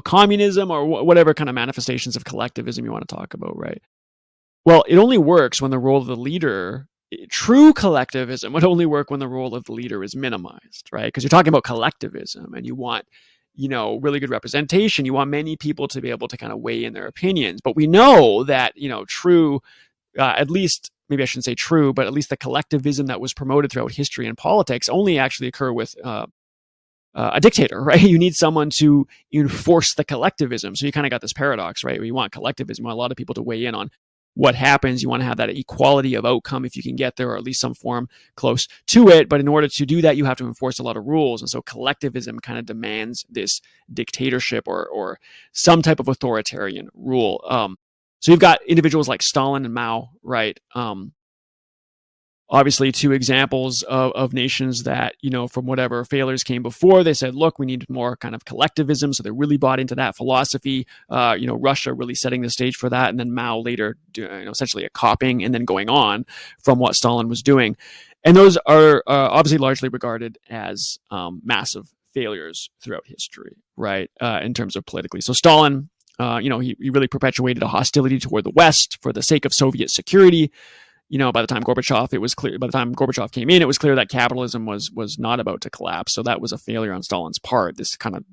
communism or whatever kind of manifestations of collectivism you want to talk about, right? Well, it only works when the role of the leader, true collectivism would only work when the role of the leader is minimized, right? Because you're talking about collectivism and you want, really good representation. You want many people to be able to kind of weigh in their opinions. But we know that, true, at least, maybe I shouldn't say true, but at least the collectivism that was promoted throughout history and politics only actually occur with a dictator, right? You need someone to enforce the collectivism. So you kind of got this paradox, right? Where you want collectivism, you want a lot of people to weigh in on what happens. You want to have that equality of outcome if you can get there, or at least some form close to it. But in order to do that, you have to enforce a lot of rules. And so collectivism kind of demands this dictatorship or some type of authoritarian rule. So you've got individuals like Stalin and Mao, right? Obviously, two examples of nations that, from whatever failures came before, they said, look, we need more kind of collectivism. So they really bought into that philosophy. Russia really setting the stage for that. And then Mao later, essentially a copying and then going on from what Stalin was doing. And those are obviously largely regarded as massive failures throughout history, right? In terms of politically. So Stalin, he really perpetuated a hostility toward the West for the sake of Soviet security. By the time Gorbachev came in, it was clear that capitalism was not about to collapse. So that was a failure on Stalin's part. This kind of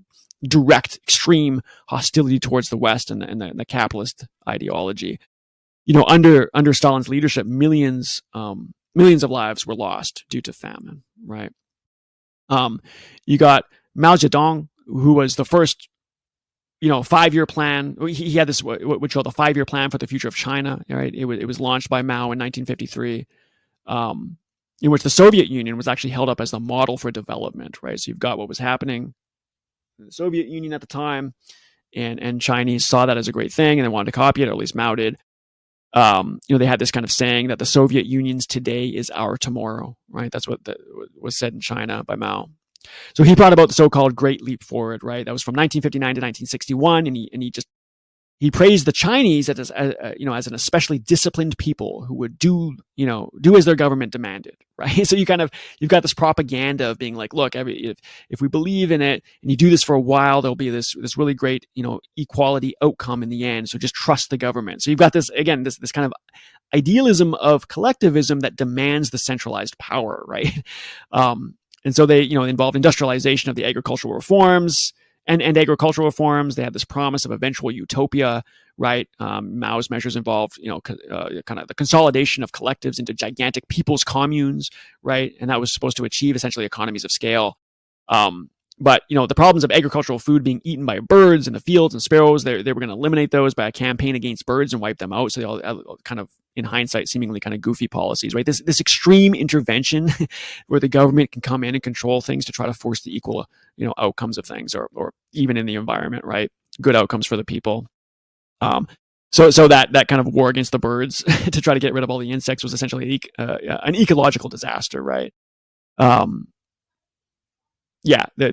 direct, extreme hostility towards the West and the capitalist ideology. Under Stalin's leadership, millions of lives were lost due to famine. Right. You got Mao Zedong, who was the first 5-year plan. He had this, what we call the 5-year plan for the future of China, right? It was launched by Mao in 1953, in which the Soviet Union was actually held up as the model for development, right? So you've got what was happening in the Soviet Union at the time, and Chinese saw that as a great thing, and they wanted to copy it, or at least Mao did. They had this kind of saying that the Soviet Union's today is our tomorrow, right? That's what was said in China by Mao. So he brought about the so-called Great Leap Forward, right? That was from 1959 to 1961, and he praised the Chinese as an especially disciplined people who would do as their government demanded, right? So you've got this propaganda of being like, look, if we believe in it and you do this for a while, there'll be this really great equality outcome in the end. So just trust the government. So you've got this kind of idealism of collectivism that demands the centralized power, right? And so they, involved industrialization of the agricultural reforms and agricultural reforms. They had this promise of eventual utopia, right? Mao's measures involved, kind of the consolidation of collectives into gigantic people's communes, right? And that was supposed to achieve essentially economies of scale. But the problems of agricultural food being eaten by birds in the fields and sparrows, they were going to eliminate those by a campaign against birds and wipe them out. So they all kind of, in hindsight, seemingly kind of goofy policies, right? This extreme intervention where the government can come in and control things to try to force the equal, outcomes of things, or even in the environment, right? Good outcomes for the people. So that kind of war against the birds to try to get rid of all the insects was essentially an ecological disaster, right? The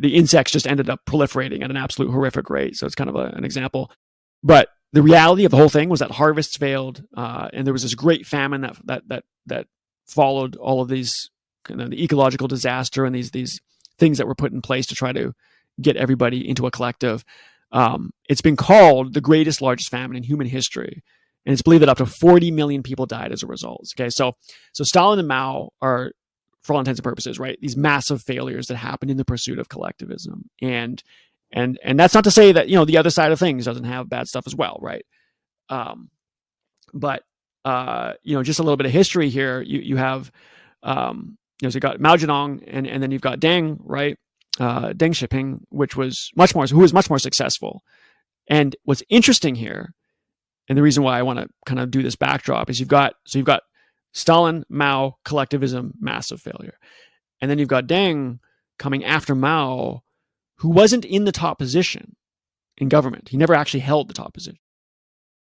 insects just ended up proliferating at an absolute horrific rate. So it's kind of an example. But the reality of the whole thing was that harvests failed, and there was this great famine that followed all of these, the ecological disaster and these things that were put in place to try to get everybody into a collective. It's been called the largest famine in human history, and it's believed that up to 40 million people died as a result. Okay, so Stalin and Mao are, for all intents and purposes, right, these massive failures that happened in the pursuit of collectivism. And that's not to say that, the other side of things doesn't have bad stuff as well, right? But just a little bit of history here. You have, so you got Mao Zedong, and then you've got Deng, right? Deng Xiaoping, who was much more successful. And what's interesting here, and the reason why I want to kind of do this backdrop, is you've got Stalin, Mao, collectivism, massive failure. And then you've got Deng coming after Mao who wasn't in the top position in government. He never actually held the top position.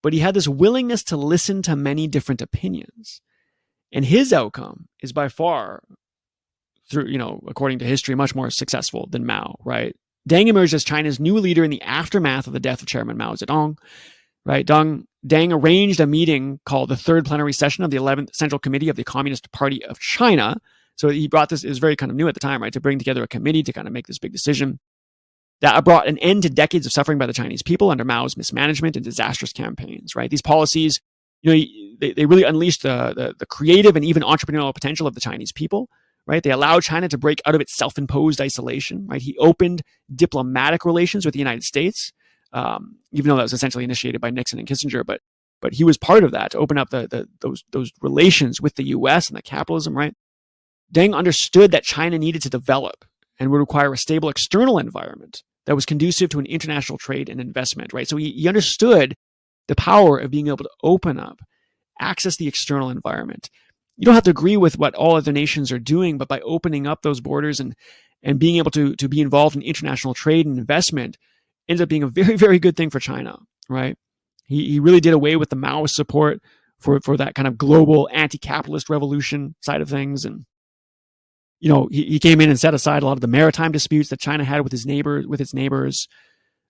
But he had this willingness to listen to many different opinions. And his outcome is by far, through, according to history, much more successful than Mao, right? Deng emerged as China's new leader in the aftermath of the death of Chairman Mao Zedong, right? Deng arranged a meeting called the Third Plenary Session of the 11th Central Committee of the Communist Party of China. So he brought this, it was very kind of new at the time, right? To bring together a committee to kind of make this big decision that brought an end to decades of suffering by the Chinese people under Mao's mismanagement and disastrous campaigns, right? These policies, they really unleashed the creative and even entrepreneurial potential of the Chinese people, right? They allowed China to break out of its self-imposed isolation, right? He opened diplomatic relations with the United States, even though that was essentially initiated by Nixon and Kissinger, but he was part of that to open up those relations with the U.S. and the capitalism, right? Deng understood that China needed to develop and would require a stable external environment that was conducive to an international trade and investment, right? So he understood the power of being able to open up, access the external environment. You don't have to agree with what all other nations are doing, but by opening up those borders and being able to be involved in international trade and investment ends up being a very, very good thing for China, right? He really did away with the Maoist support for that kind of global anti-capitalist revolution side of things. And he came in and set aside a lot of the maritime disputes that China had with its neighbors.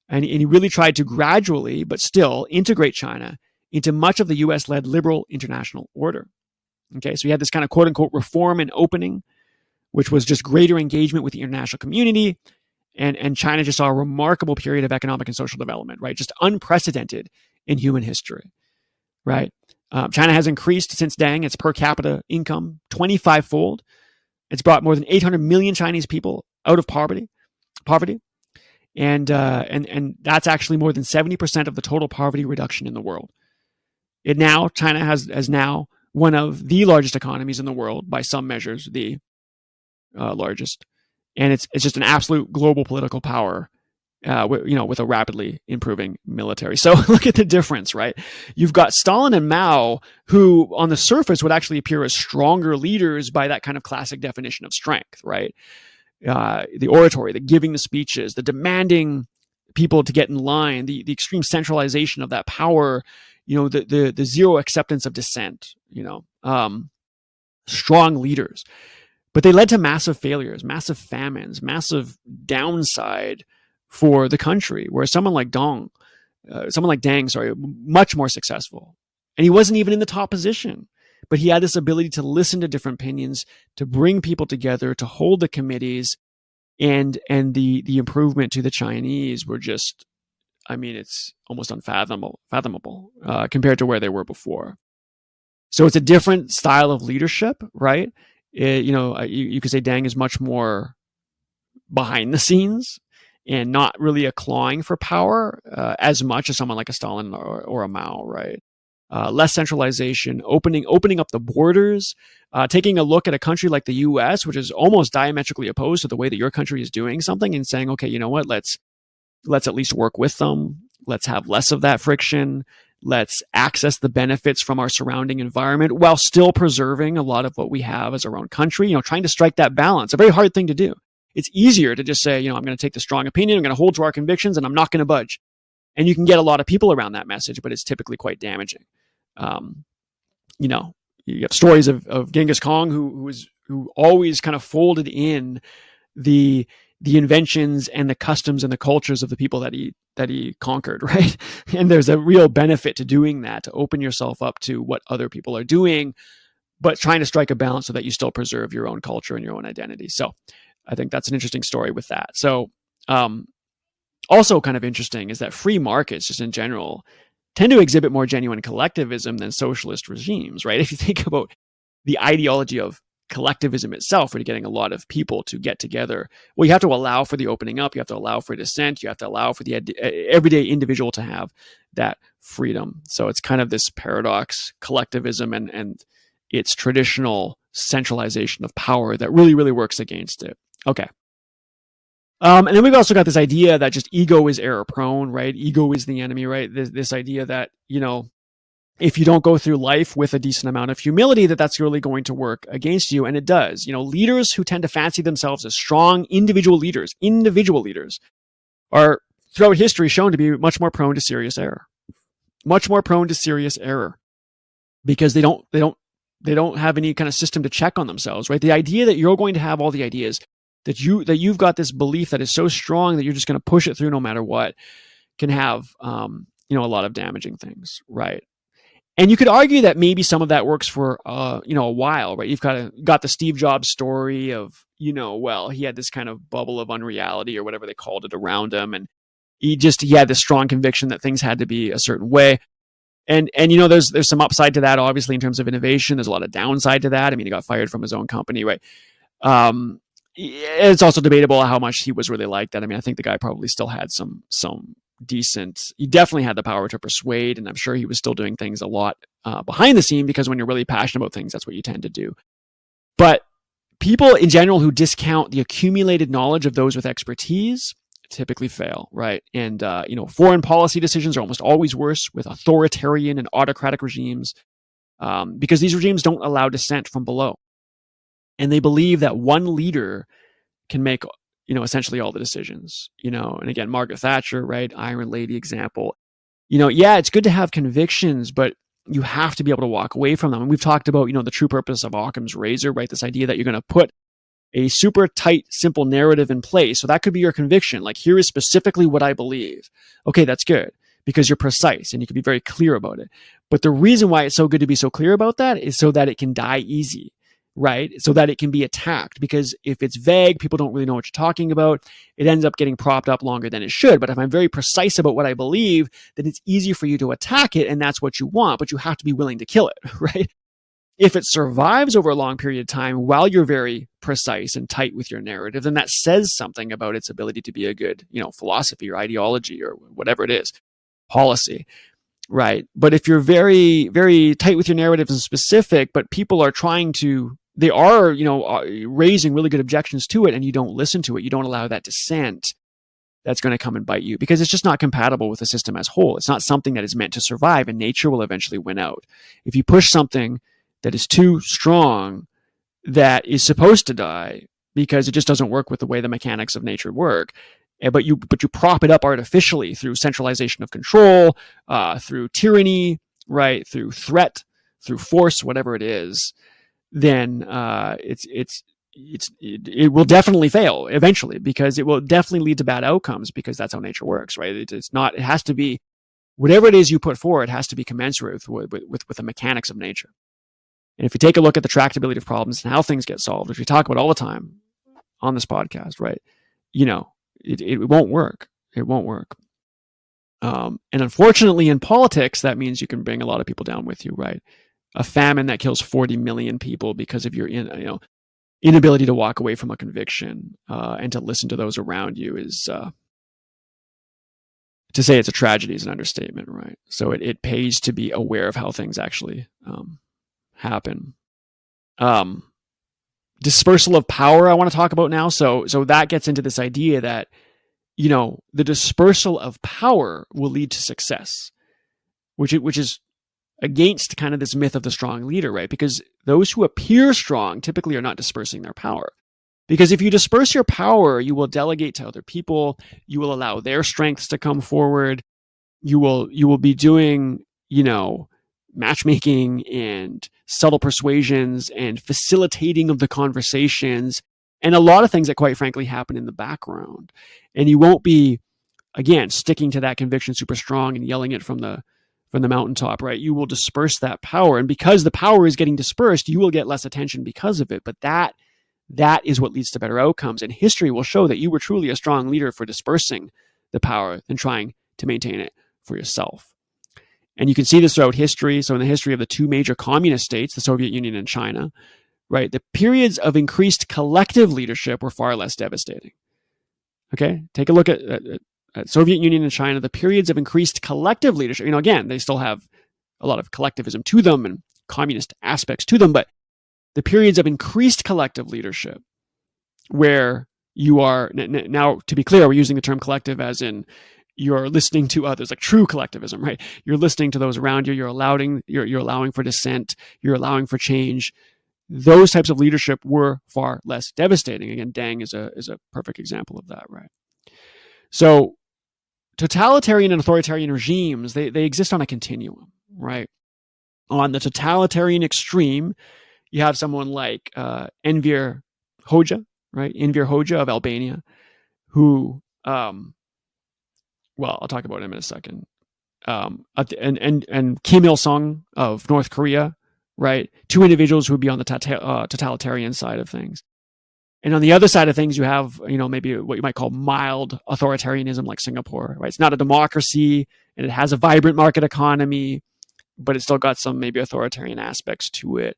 And he really tried to gradually, but still, integrate China into much of the US-led liberal international order. Okay, so he had this kind of quote-unquote reform and opening, which was just greater engagement with the international community. And China just saw a remarkable period of economic and social development, right? Just unprecedented in human history, right? China has increased since Deng its per capita income 25-fold. It's brought more than 800 million Chinese people out of poverty, and that's actually more than 70% of the total poverty reduction in the world. China has now one of the largest economies in the world by some measures, the largest, and it's just an absolute global political power. With a rapidly improving military. So look at the difference, right? You've got Stalin and Mao, who on the surface would actually appear as stronger leaders by that kind of classic definition of strength, right? The oratory, the giving the speeches, the demanding people to get in line, the extreme centralization of that power, the zero acceptance of dissent, strong leaders. But they led to massive failures, massive famines, massive downside for the country, where someone like Deng, much more successful. And he wasn't even in the top position, but he had this ability to listen to different opinions, to bring people together, to hold the committees, and the improvement to the Chinese were just, it's almost unfathomable compared to where they were before. So it's a different style of leadership, right? You could say Deng is much more behind the scenes and not really a clawing for power as much as someone like a Stalin or a Mao, right? Less centralization, opening up the borders, taking a look at a country like the U.S., which is almost diametrically opposed to the way that your country is doing something, and saying, okay, you know what? Let's at least work with them. Let's have less of that friction. Let's access the benefits from our surrounding environment while still preserving a lot of what we have as our own country. Trying to strike that balance. A very hard thing to do. It's easier to just say, I'm going to take the strong opinion, I'm going to hold to our convictions, and I'm not going to budge. And you can get a lot of people around that message, but it's typically quite damaging. You have stories of Genghis Khan who always kind of folded in the inventions and the customs and the cultures of the people that he conquered, right? And there's a real benefit to doing that, to open yourself up to what other people are doing, but trying to strike a balance so that you still preserve your own culture and your own identity. So I think that's an interesting story with that. So also kind of interesting is that free markets, just in general, tend to exhibit more genuine collectivism than socialist regimes, right? If you think about the ideology of collectivism itself, where you're getting a lot of people to get together, well, you have to allow for the opening up, you have to allow for dissent, you have to allow for the everyday individual to have that freedom. So it's kind of this paradox, collectivism and its traditional centralization of power that really, really works against it. Okay. And then we've also got this idea that just ego is error prone, right? Ego is the enemy, right? This idea that, if you don't go through life with a decent amount of humility, that's really going to work against you. And it does. Leaders who tend to fancy themselves as strong individual leaders are throughout history shown to be much more prone to serious error. Much more prone to serious error because they don't have any kind of system to check on themselves, right? The idea that you're going to have all the ideas, that you've got this belief that is so strong that you're just going to push it through no matter what, can have a lot of damaging things, right? And you could argue that maybe some of that works for a while, right? You've got the Steve Jobs story of he had this kind of bubble of unreality or whatever they called it around him, and he had this strong conviction that things had to be a certain way. And there's some upside to that, obviously, in terms of innovation. There's a lot of downside to that. I mean, he got fired from his own company, right? It's also debatable how much he was really like that. I mean, I think the guy probably still had some decent. He definitely had the power to persuade, and I'm sure he was still doing things a lot behind the scene, because when you're really passionate about things, that's what you tend to do. But people in general who discount the accumulated knowledge of those with expertise typically fail, right? And foreign policy decisions are almost always worse with authoritarian and autocratic regimes, because these regimes don't allow dissent from below, and they believe that one leader can make essentially all the decisions. And again, Margaret Thatcher, right? Iron Lady example. It's good to have convictions, but you have to be able to walk away from them. And we've talked about the true purpose of Occam's razor, right? This idea that you're going to put a super tight, simple narrative in place. So that could be your conviction. Like, here is specifically what I believe. Okay, that's good, because you're precise and you can be very clear about it. But the reason why it's so good to be so clear about that is so that it can die easy, right? So that it can be attacked. Because if it's vague, people don't really know what you're talking about. It ends up getting propped up longer than it should. But if I'm very precise about what I believe, then it's easy for you to attack it, and that's what you want. But you have to be willing to kill it, right? If it survives over a long period of time while you're very precise and tight with your narrative, then that says something about its ability to be a good, philosophy or ideology or whatever it is, policy, right? But if you're very, very tight with your narrative and specific, but people are raising really good objections to it, and you don't listen to it, you don't allow that dissent, that's going to come and bite you, because it's just not compatible with the system as a whole. It's not something that is meant to survive, and nature will eventually win out. If you push something that is too strong, that is supposed to die because it just doesn't work with the way the mechanics of nature work, but you prop it up artificially through centralization of control, through tyranny, right, through threat, through force, whatever it is, then it will definitely fail eventually, because it will definitely lead to bad outcomes, because that's how nature works, right? It has to be, whatever it is you put forward has to be commensurate with the mechanics of nature. And if you take a look at the tractability of problems and how things get solved, which we talk about all the time on this podcast, right? It won't work. It won't work. And unfortunately, in politics, that means you can bring a lot of people down with you, right? A famine that kills 40 million people because of your inability to walk away from a conviction and to listen to those around you is, to say it's a tragedy is an understatement, right? So it pays to be aware of how things actually happen. Dispersal of power I want to talk about now. So that gets into this idea that, the dispersal of power will lead to success, which is against kind of this myth of the strong leader, right? Because those who appear strong typically are not dispersing their power. Because if you disperse your power, you will delegate to other people. You will allow their strengths to come forward. You will be doing, matchmaking and subtle persuasions and facilitating of the conversations, and a lot of things that quite frankly happen in the background. And you won't be, again, sticking to that conviction super strong and yelling it from the mountaintop, right? You will disperse that power. And because the power is getting dispersed, you will get less attention because of it. But that is what leads to better outcomes. And history will show that you were truly a strong leader for dispersing the power than trying to maintain it for yourself. And you can see this throughout history. So in the history of the two major communist states, the Soviet Union and China, right, the periods of increased collective leadership were far less devastating. Okay, take a look at Soviet Union and China. The periods of increased collective leadership, again, they still have a lot of collectivism to them and communist aspects to them, but the periods of increased collective leadership, where you are now, to be clear, we're using the term collective as in You're listening to others, like true collectivism, right? You're listening to those around you. You're allowing for dissent. You're allowing for change. Those types of leadership were far less devastating. Again, Deng is a perfect example of that, right? So totalitarian and authoritarian regimes, they exist on a continuum, right? On the totalitarian extreme, you have someone like Enver Hoxha, right? Enver Hoxha of Albania, who, well, I'll talk about him in a second. And Kim Il Sung of North Korea, right? Two individuals who would be on the totalitarian side of things. And on the other side of things, you have, maybe what you might call mild authoritarianism, like Singapore, right? It's not a democracy, and it has a vibrant market economy, but it's still got some maybe authoritarian aspects to it.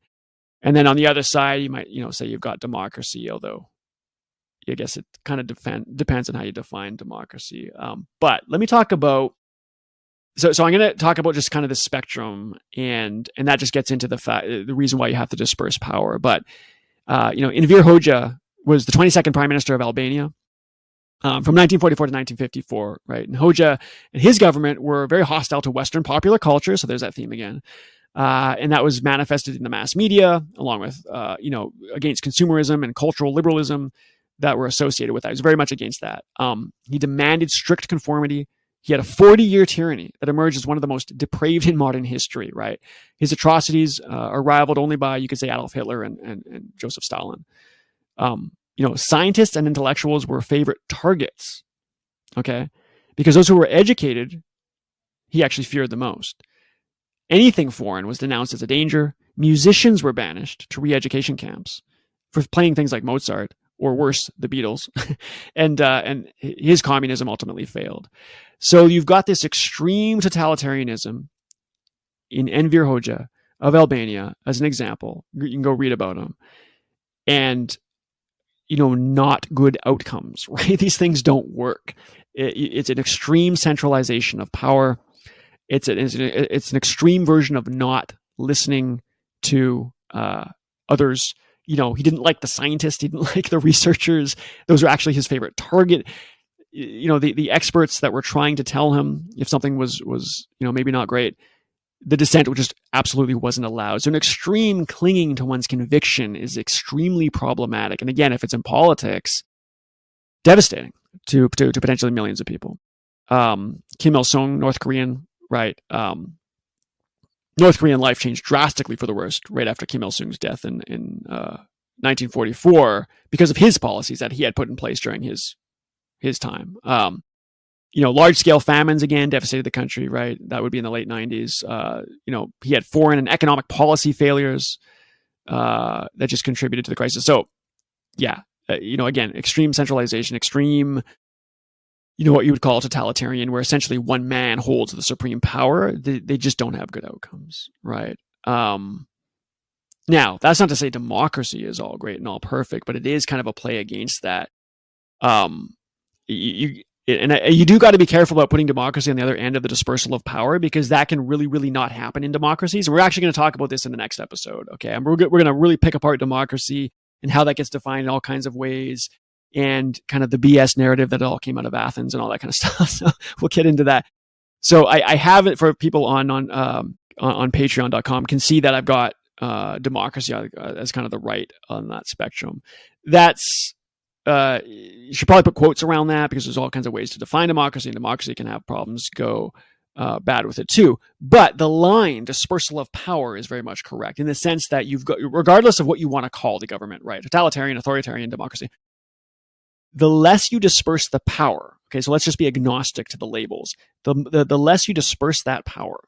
And then on the other side, you might, say you've got democracy, although I guess it kind of depends on how you define democracy. But let me talk about, so I'm going to talk about just kind of the spectrum, and that just gets into the reason why you have to disperse power. But, Enver Hoxha was the 22nd prime minister of Albania from 1944 to 1954, right? And Hoxha and his government were very hostile to Western popular culture, so there's that theme again. And that was manifested in the mass media, along with, against consumerism and cultural liberalism that were associated with that. He was very much against that. He demanded strict conformity. He had a 40-year tyranny that emerged as one of the most depraved in modern history, right? His atrocities are rivaled only by, you could say, Adolf Hitler and Joseph Stalin. Scientists and intellectuals were favorite targets, okay? Because those who were educated, he actually feared the most. Anything foreign was denounced as a danger. Musicians were banished to re-education camps for playing things like Mozart, or worse, the Beatles. and his communism ultimately failed. So you've got this extreme totalitarianism in Enver Hoxha of Albania as an example. You can go read about him. And, not good outcomes, right? These things don't work. It's an extreme centralization of power. It's an extreme version of not listening to others. He didn't like the scientists. He didn't like the researchers. Those are actually his favorite target. The experts that were trying to tell him if something was maybe not great, the dissent just absolutely wasn't allowed. So an extreme clinging to one's conviction is extremely problematic. And again, if it's in politics, devastating to potentially millions of people. Kim Il Sung, North Korean, right? North Korean life changed drastically for the worst right after Kim Il Sung's death in 1944 because of his policies that he had put in place during his time. Large-scale famines again devastated the country, right? That would be in the late 90s. He had foreign and economic policy failures that just contributed to the crisis. So, yeah, again, extreme centralization, extreme, what you would call totalitarian, where essentially one man holds the supreme power. They just don't have good outcomes, right? Now, that's not to say democracy is all great and all perfect, but it is kind of a play against that. You do got to be careful about putting democracy on the other end of the dispersal of power, because that can really, really not happen in democracies. And we're actually going to talk about this in the next episode, okay? And we're going to really pick apart democracy and how that gets defined in all kinds of ways, and kind of the BS narrative that all came out of Athens and all that kind of stuff. So we'll get into that. So I have it for people on patreon.com can see that I've got democracy as kind of the right on that spectrum. That's you should probably put quotes around that, because there's all kinds of ways to define democracy, and democracy can have problems go bad with it too. But the line dispersal of power is very much correct in the sense that you've got, regardless of what you want to call the government, right? Totalitarian, authoritarian, democracy. The less you disperse the power, okay, so let's just be agnostic to the labels. The less you disperse that power,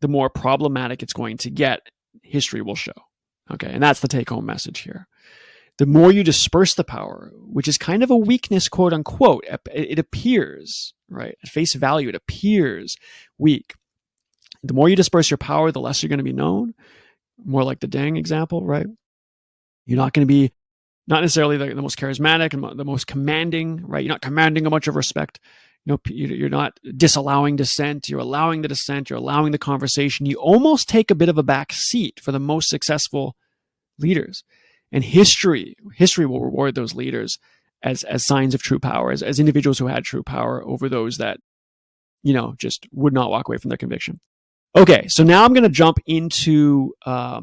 the more problematic it's going to get. History will show, okay? And that's the take-home message here. The more you disperse the power, which is kind of a weakness, quote unquote, it appears, right? At face value, it appears weak. The more you disperse your power, the less you're going to be known. More like the Deng example, right? You're not going to be not necessarily the most charismatic and the most commanding, right? You're not commanding a bunch of respect. You're not disallowing dissent. You're allowing the dissent. You're allowing the conversation. You almost take a bit of a back seat for the most successful leaders. And history will reward those leaders as signs of true power, as individuals who had true power over those that just would not walk away from their conviction. Okay, so now I'm going to jump into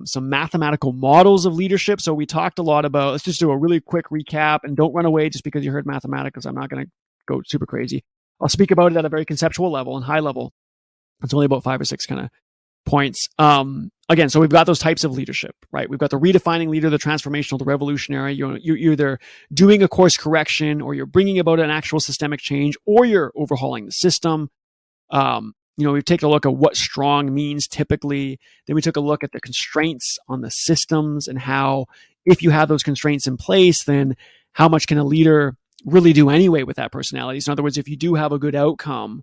some mathematical models of leadership. So we talked a lot about, let's just do a really quick recap, and don't run away just because you heard mathematics. I'm not going to go super crazy. I'll speak about it at a very conceptual level and high level. It's only about 5 or 6 kind of points. Again, so we've got those types of leadership, right? We've got the redefining leader, the transformational, the revolutionary. You're either doing a course correction, or you're bringing about an actual systemic change, or you're overhauling the system. We've taken a look at what strong means typically. Then we took a look at the constraints on the systems and how, if you have those constraints in place, then how much can a leader really do anyway with that personality? So in other words, if you do have a good outcome,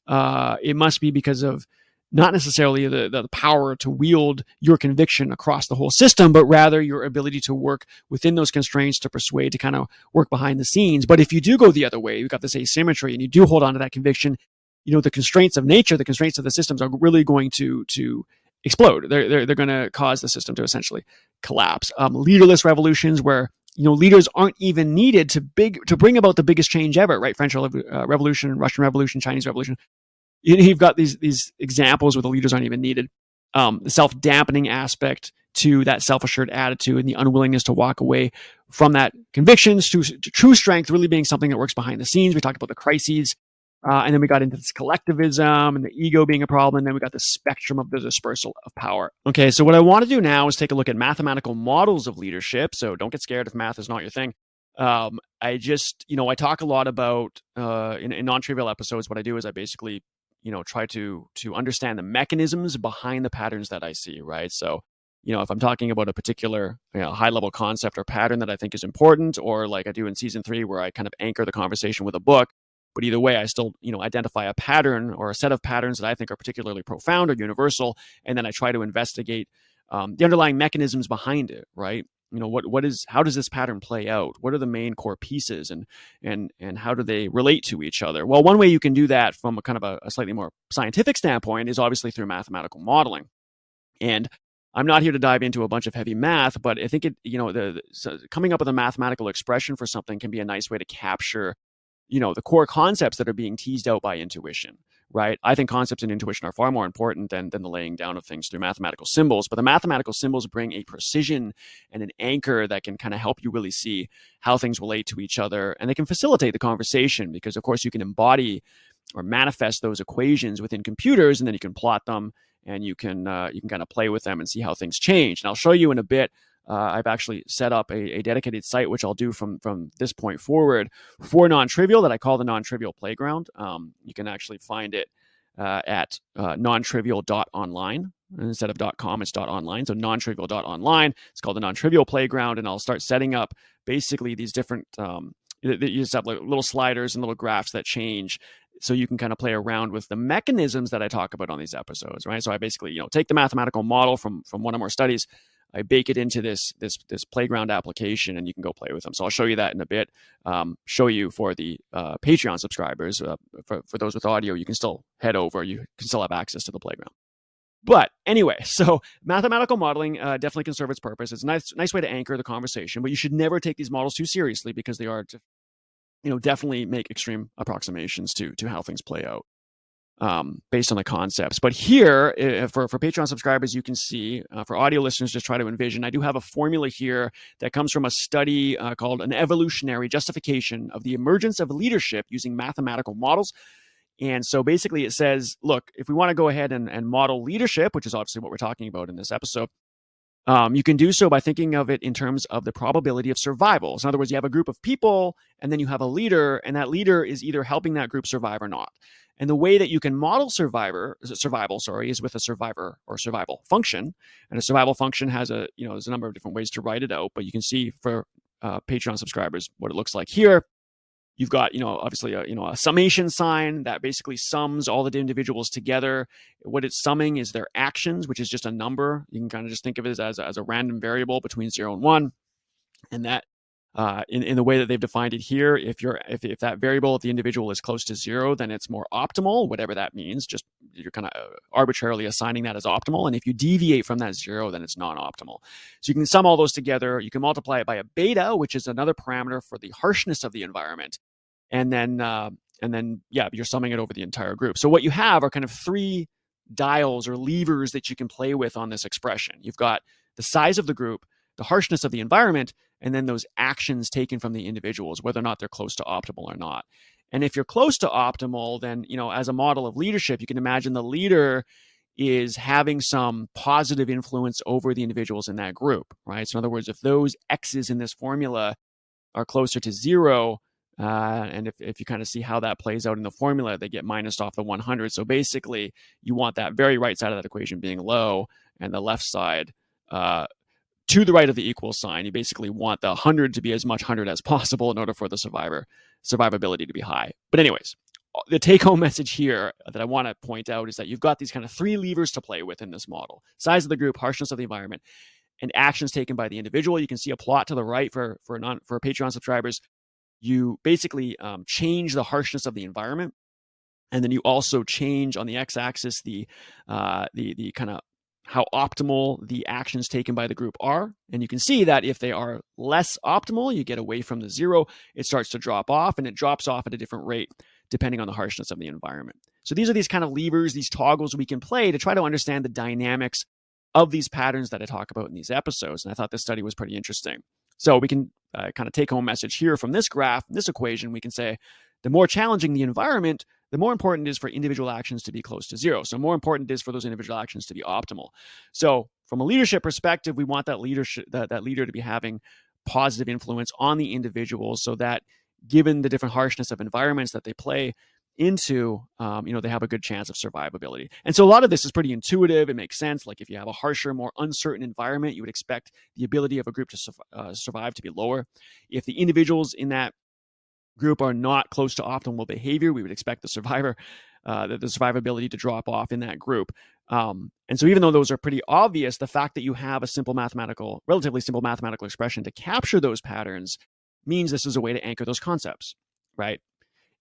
it must be because of not necessarily the power to wield your conviction across the whole system, but rather your ability to work within those constraints, to persuade, to kind of work behind the scenes. But if you do go the other way, you've got this asymmetry, and you do hold on to that conviction, the constraints of nature, the constraints of the systems are really going to explode. They're going to cause the system to essentially collapse. Leaderless revolutions, where leaders aren't even needed to bring about the biggest change ever, right? French Revolution, Russian Revolution, Chinese Revolution. You've got these examples where the leaders aren't even needed. The self-dampening aspect to that self-assured attitude, and the unwillingness to walk away from that convictions to true strength really being something that works behind the scenes. We talked about the crises. And then we got into this collectivism and the ego being a problem. And then we got the spectrum of the dispersal of power. Okay, so what I want to do now is take a look at mathematical models of leadership. So don't get scared if math is not your thing. I talk a lot about, in non-trivial episodes, what I do is I basically, try to understand the mechanisms behind the patterns that I see, right? So, if I'm talking about a particular high-level concept or pattern that I think is important, or like I do in season 3, where I kind of anchor the conversation with a book, but either way, I still, identify a pattern or a set of patterns that I think are particularly profound or universal, and then I try to investigate the underlying mechanisms behind it, right? How does this pattern play out? What are the main core pieces, and how do they relate to each other? Well, one way you can do that from a kind of a slightly more scientific standpoint is obviously through mathematical modeling. And I'm not here to dive into a bunch of heavy math, but I think coming up with a mathematical expression for something can be a nice way to capture the core concepts that are being teased out by intuition, right? I think concepts and intuition are far more important than the laying down of things through mathematical symbols. But the mathematical symbols bring a precision and an anchor that can kind of help you really see how things relate to each other. And they can facilitate the conversation because, of course, you can embody or manifest those equations within computers, and then you can plot them, and you can kind of play with them and see how things change. And I'll show you in a bit. I've actually set up a dedicated site, which I'll do from this point forward, for NonTrivial, that I call the NonTrivial Playground. You can actually find it at nontrivial.online. Instead of .com, it's .online. So nontrivial.online. It's called the NonTrivial Playground, and I'll start setting up basically these different you just have like little sliders and little graphs that change, so you can kind of play around with the mechanisms that I talk about on these episodes, right? So I basically take the mathematical model from one of our studies, I bake it into this playground application, and you can go play with them. So I'll show you that in a bit. Show you for the Patreon subscribers. For those with audio, you can still head over. You can still have access to the playground. But anyway, so mathematical modeling definitely can serve its purpose. It's a nice way to anchor the conversation, but you should never take these models too seriously, because they are, definitely make extreme approximations to how things play out. Based on the concepts. But here, for Patreon subscribers, you can see, for audio listeners, just try to envision, I do have a formula here that comes from a study called An Evolutionary Justification of the Emergence of Leadership Using Mathematical Models. And so basically it says, look, if we want to go ahead and model leadership, which is obviously what we're talking about in this episode, you can do so by thinking of it in terms of the probability of survival. So in other words, you have a group of people, and then you have a leader, and that leader is either helping that group survive or not. And the way that you can model survival, is with a survivor or survival function. And a survival function has there's a number of different ways to write it out, but you can see for Patreon subscribers what it looks like here. You've got, obviously a summation sign that basically sums all the individuals together. What it's summing is their actions, which is just a number. You can kind of just think of it as a random variable between 0 and 1. And that, in the way that they've defined it here, if that variable, if the individual is close to 0, then it's more optimal, whatever that means. Just you're kind of arbitrarily assigning that as optimal. And if you deviate from that 0, then it's non-optimal. So you can sum all those together. You can multiply it by a beta, which is another parameter for the harshness of the environment. And then And then, you're summing it over the entire group. So what you have are kind of three dials or levers that you can play with on this expression. You've got the size of the group, the harshness of the environment, and then those actions taken from the individuals, whether or not they're close to optimal or not. And if you're close to optimal, then, as a model of leadership, you can imagine the leader is having some positive influence over the individuals in that group, right? So in other words, if those X's in this formula are closer to 0, and if you kind of see how that plays out in the formula, they get minused off the 100. So basically, you want that very right side of that equation being low and the left side to the right of the equal sign. You basically want the 100 to be as much 100 as possible in order for the survivability to be high. But anyways, the take-home message here that I want to point out is that you've got these kind of three levers to play with in this model: size of the group, harshness of the environment, and actions taken by the individual. You can see a plot to the right for Patreon subscribers. You basically change the harshness of the environment, and then you also change on the x-axis the kind of how optimal the actions taken by the group are. And you can see that if they are less optimal, you get away from the 0, it starts to drop off, and it drops off at a different rate depending on the harshness of the environment. So these are these kind of levers, these toggles we can play to try to understand the dynamics of these patterns that I talk about in these episodes. And I thought this study was pretty interesting. So we can kind of take home message here from this graph, this equation. We can say the more challenging the environment, the more important it is for individual actions to be close to 0. So more important it is for those individual actions to be optimal. So from a leadership perspective, we want that leader to be having positive influence on the individuals, so that given the different harshness of environments that they play into, they have a good chance of survivability. And so a lot of this is pretty intuitive. It makes sense. Like if you have a harsher, more uncertain environment, you would expect the ability of a group to survive to be lower. If the individuals in that group are not close to optimal behavior, we would expect the survivability to drop off in that group. And so even though those are pretty obvious, the fact that you have a relatively simple mathematical expression to capture those patterns means this is a way to anchor those concepts, right?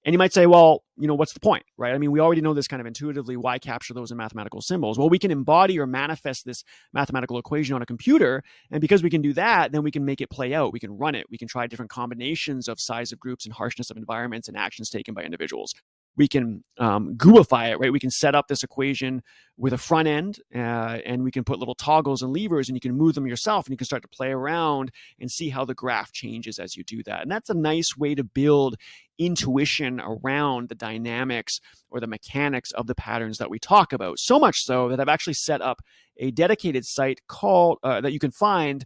And you might say, well, what's the point, right? I mean, we already know this kind of intuitively. Why capture those in mathematical symbols? Well, we can embody or manifest this mathematical equation on a computer. And because we can do that, then we can make it play out. We can run it. We can try different combinations of size of groups and harshness of environments and actions taken by individuals. We can GUIfy it, right? We can set up this equation with a front end, and we can put little toggles and levers, and you can move them yourself, and you can start to play around and see how the graph changes as you do that. And that's a nice way to build intuition around the dynamics or the mechanics of the patterns that we talk about. So much so that I've actually set up a dedicated site called that you can find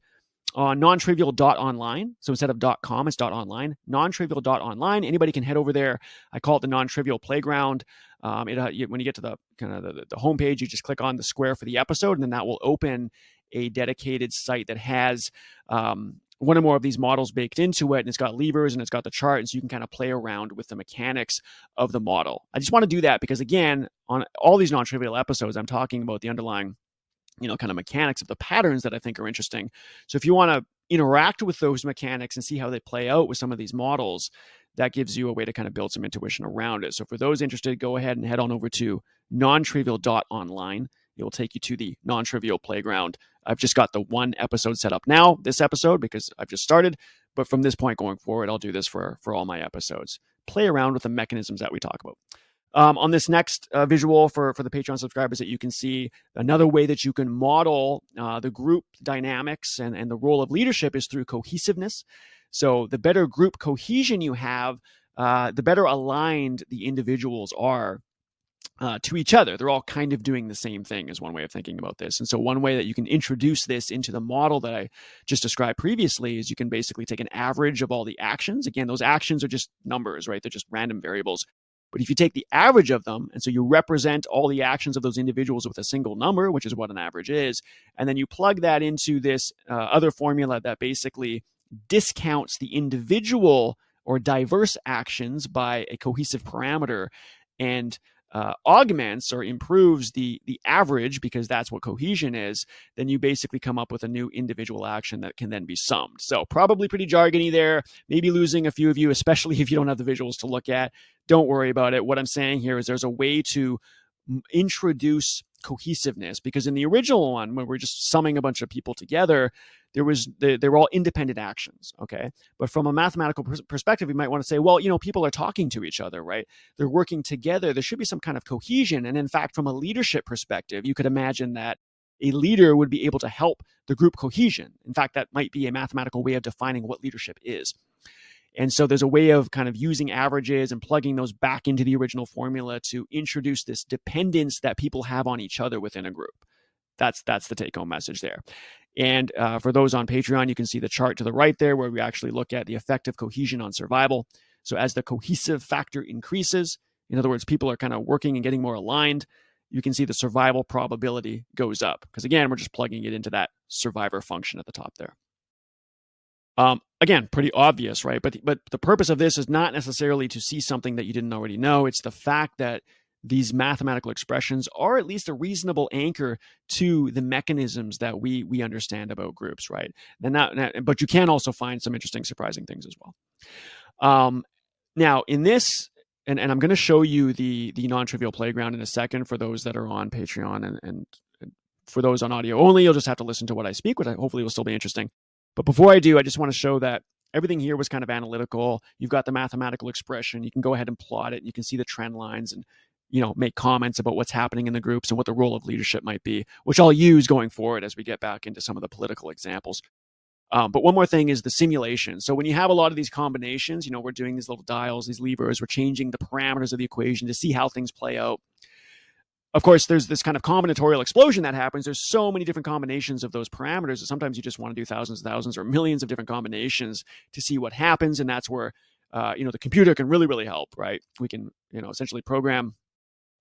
on nontrivial.online. So instead of .com, it's .online, nontrivial.online. Anybody can head over there. I call it the non-trivial playground. When you get to the kind of the homepage, you just click on the square for the episode, and then that will open a dedicated site that has one or more of these models baked into it, and it's got levers and it's got the chart, and so you can kind of play around with the mechanics of the model. I just want to do that because, again, on all these non-trivial episodes, I'm talking about the underlying kind of mechanics of the patterns that I think are interesting. So if you want to interact with those mechanics and see how they play out with some of these models, that gives you a way to kind of build some intuition around it. So for those interested, go ahead and head on over to nontrivial.online. It will take you to the non-trivial playground. I've just got the one episode set up now, this episode, because I've just started. But from this point going forward, I'll do this for all my episodes. Play around with the mechanisms that we talk about. On this next visual for the Patreon subscribers that you can see, another way that you can model the group dynamics and the role of leadership is through cohesiveness. So the better group cohesion you have, the better aligned the individuals are to each other. They're all kind of doing the same thing is one way of thinking about this. And so one way that you can introduce this into the model that I just described previously is you can basically take an average of all the actions. Again, those actions are just numbers, right? They're just random variables. But if you take the average of them, and so you represent all the actions of those individuals with a single number, which is what an average is, and then you plug that into this other formula that basically discounts the individual or diverse actions by a cohesive parameter and augments or improves the average, because that's what cohesion is, then you basically come up with a new individual action that can then be summed. So probably pretty jargony there, maybe losing a few of you, especially if you don't have the visuals to look at. Don't worry about it. What I'm saying here is there's a way to introduce cohesiveness, because in the original one, when we're just summing a bunch of people together, they were all independent actions. Okay. But from a mathematical perspective, you might want to say, well, people are talking to each other, right? They're working together. There should be some kind of cohesion. And in fact, from a leadership perspective, you could imagine that a leader would be able to help the group cohesion. In fact, that might be a mathematical way of defining what leadership is. And so there's a way of kind of using averages and plugging those back into the original formula to introduce this dependence that people have on each other within a group. That's the take-home message there. And for those on Patreon, you can see the chart to the right there where we actually look at the effect of cohesion on survival. So as the cohesive factor increases, in other words, people are kind of working and getting more aligned, you can see the survival probability goes up. Because again, we're just plugging it into that survivor function at the top there. Again, pretty obvious, right? But the purpose of this is not necessarily to see something that you didn't already know. It's the fact that these mathematical expressions are at least a reasonable anchor to the mechanisms that we understand about groups, right? But you can also find some interesting, surprising things as well. Now, in this, and I'm going to show you the non-trivial playground in a second for those that are on Patreon, and for those on audio only, you'll just have to listen to what I speak, which hopefully will still be interesting. But before I do, I just want to show that everything here was kind of analytical. You've got the mathematical expression. You can go ahead and plot it. And you can see the trend lines and make comments about what's happening in the groups and what the role of leadership might be, which I'll use going forward as we get back into some of the political examples. But one more thing is the simulation. So when you have a lot of these combinations, we're doing these little dials, these levers, we're changing the parameters of the equation to see how things play out. Of course, there's this kind of combinatorial explosion that happens. There's so many different combinations of those parameters that sometimes you just want to do thousands and thousands or millions of different combinations to see what happens. And that's where, the computer can really, really help, right? We can, essentially program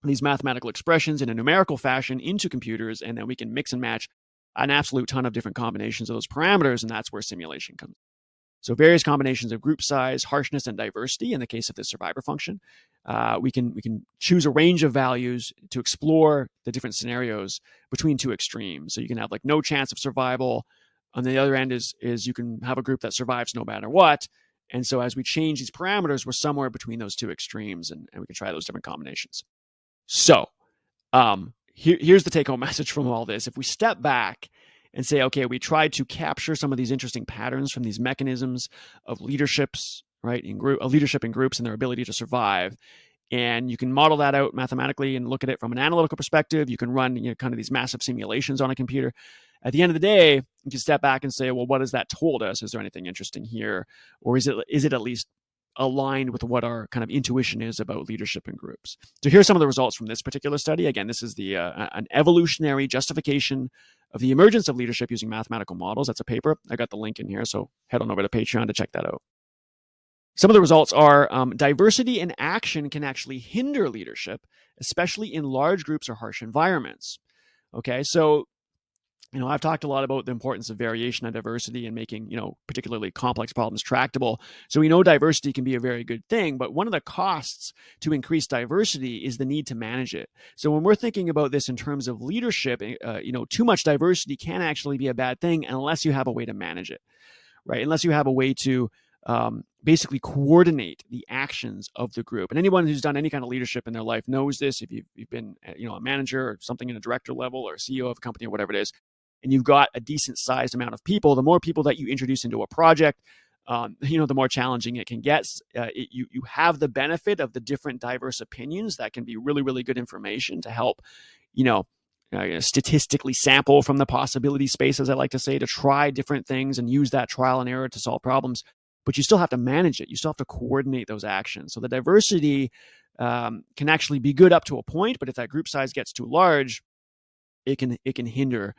these mathematical expressions in a numerical fashion into computers, and then we can mix and match an absolute ton of different combinations of those parameters, and that's where simulation comes. So various combinations of group size, harshness, and diversity in the case of the survivor function. We can choose a range of values to explore the different scenarios between two extremes. So you can have like no chance of survival. On the other end is you can have a group that survives no matter what. And so as we change these parameters, we're somewhere between those two extremes, and we can try those different combinations. So here's the take-home message from all this. If we step back and say, okay, we tried to capture some of these interesting patterns from these mechanisms of leaderships, right, leadership in groups and their ability to survive. And you can model that out mathematically and look at it from an analytical perspective. You can run kind of these massive simulations on a computer. At the end of the day, you can step back and say, well, what has that told us? Is there anything interesting here? Or is it at least aligned with what our kind of intuition is about leadership in groups? So here's some of the results from this particular study. Again, this is an evolutionary justification of the emergence of leadership using mathematical models. That's a paper. I got the link in here, so head on over to Patreon to check that out. Some of the results are diversity in action can actually hinder leadership, especially in large groups or harsh environments. Okay, so I've talked a lot about the importance of variation and diversity and making, particularly complex problems tractable. So we know diversity can be a very good thing, but one of the costs to increase diversity is the need to manage it. So when we're thinking about this in terms of leadership, too much diversity can actually be a bad thing unless you have a way to manage it, right? Unless you have a way to basically coordinate the actions of the group. And anyone who's done any kind of leadership in their life knows this. If you've been, a manager or something in a director level or CEO of a company or whatever it is, and you've got a decent sized amount of people, the more people that you introduce into a project, the more challenging it can get. You have the benefit of the different diverse opinions that can be really, really good information to help, statistically sample from the possibility space, as I like to say, to try different things and use that trial and error to solve problems. But you still have to manage it. You still have to coordinate those actions. So the diversity can actually be good up to a point, but if that group size gets too large, it can hinder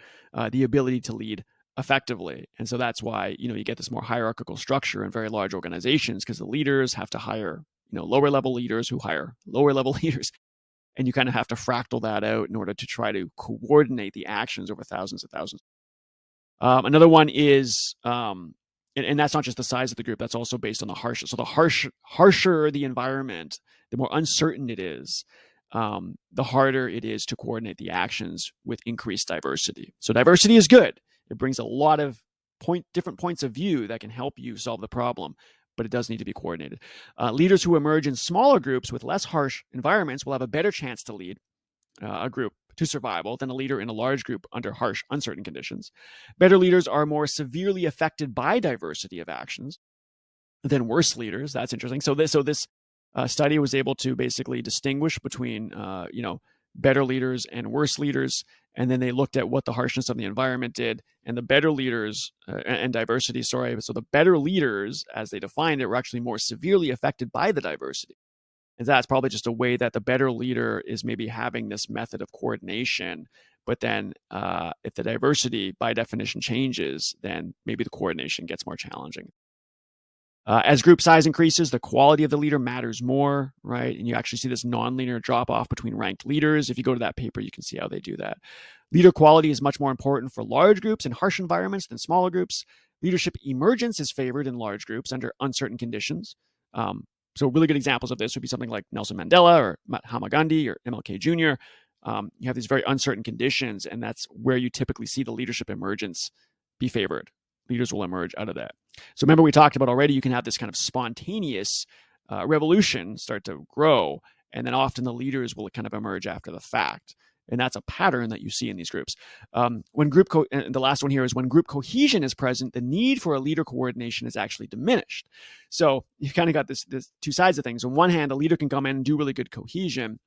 the ability to lead effectively. And so that's why, you get this more hierarchical structure in very large organizations, because the leaders have to hire, lower level leaders who hire lower level leaders. And you kind of have to fractal that out in order to try to coordinate the actions over thousands and thousands. Another one is, and that's not just the size of the group, that's also based on the harshness. So the harsher the environment, the more uncertain it is, the harder it is to coordinate the actions with increased diversity. So diversity is good. It brings a lot of different points of view that can help you solve the problem, but it does need to be coordinated. Leaders who emerge in smaller groups with less harsh environments will have a better chance to lead a group. to survival than a leader in a large group under harsh, uncertain conditions. Better leaders are more severely affected by diversity of actions than worse leaders. That's interesting. So this study was able to basically distinguish between better leaders and worse leaders, and then they looked at what the harshness of the environment did, and the better leaders and diversity. So the better leaders, as they defined it, were actually more severely affected by the diversity. And that's probably just a way that the better leader is maybe having this method of coordination. But then if the diversity by definition changes, then maybe the coordination gets more challenging. As group size increases, the quality of the leader matters more, right? And you actually see this nonlinear drop off between ranked leaders. If you go to that paper, you can see how they do that. Leader quality is much more important for large groups in harsh environments than smaller groups. Leadership emergence is favored in large groups under uncertain conditions. So really good examples of this would be something like Nelson Mandela or Mahatma Gandhi or MLK Jr. You have these very uncertain conditions, and that's where you typically see the leadership emergence be favored. Leaders will emerge out of that. So remember, we talked about already, you can have this kind of spontaneous revolution start to grow, and then often the leaders will kind of emerge after the fact. And that's a pattern that you see in these groups. And the last one here is when group cohesion is present, the need for a leader coordination is actually diminished. So you've kind of got this two sides of things. On one hand, a leader can come in and do really good cohesion,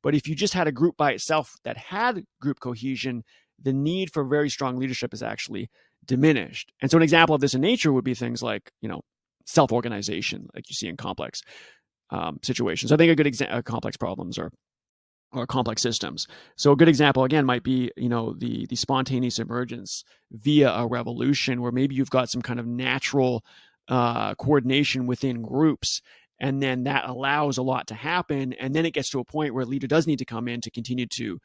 but if you just had a group by itself that had group cohesion, the need for very strong leadership is actually diminished. And so an example of this in nature would be things like, self-organization, like you see in complex situations. I think a good complex problems or complex systems. So a good example, again, might be, the spontaneous emergence via a revolution where maybe you've got some kind of natural coordination within groups, and then that allows a lot to happen. And then it gets to a point where a leader does need to come in to continue to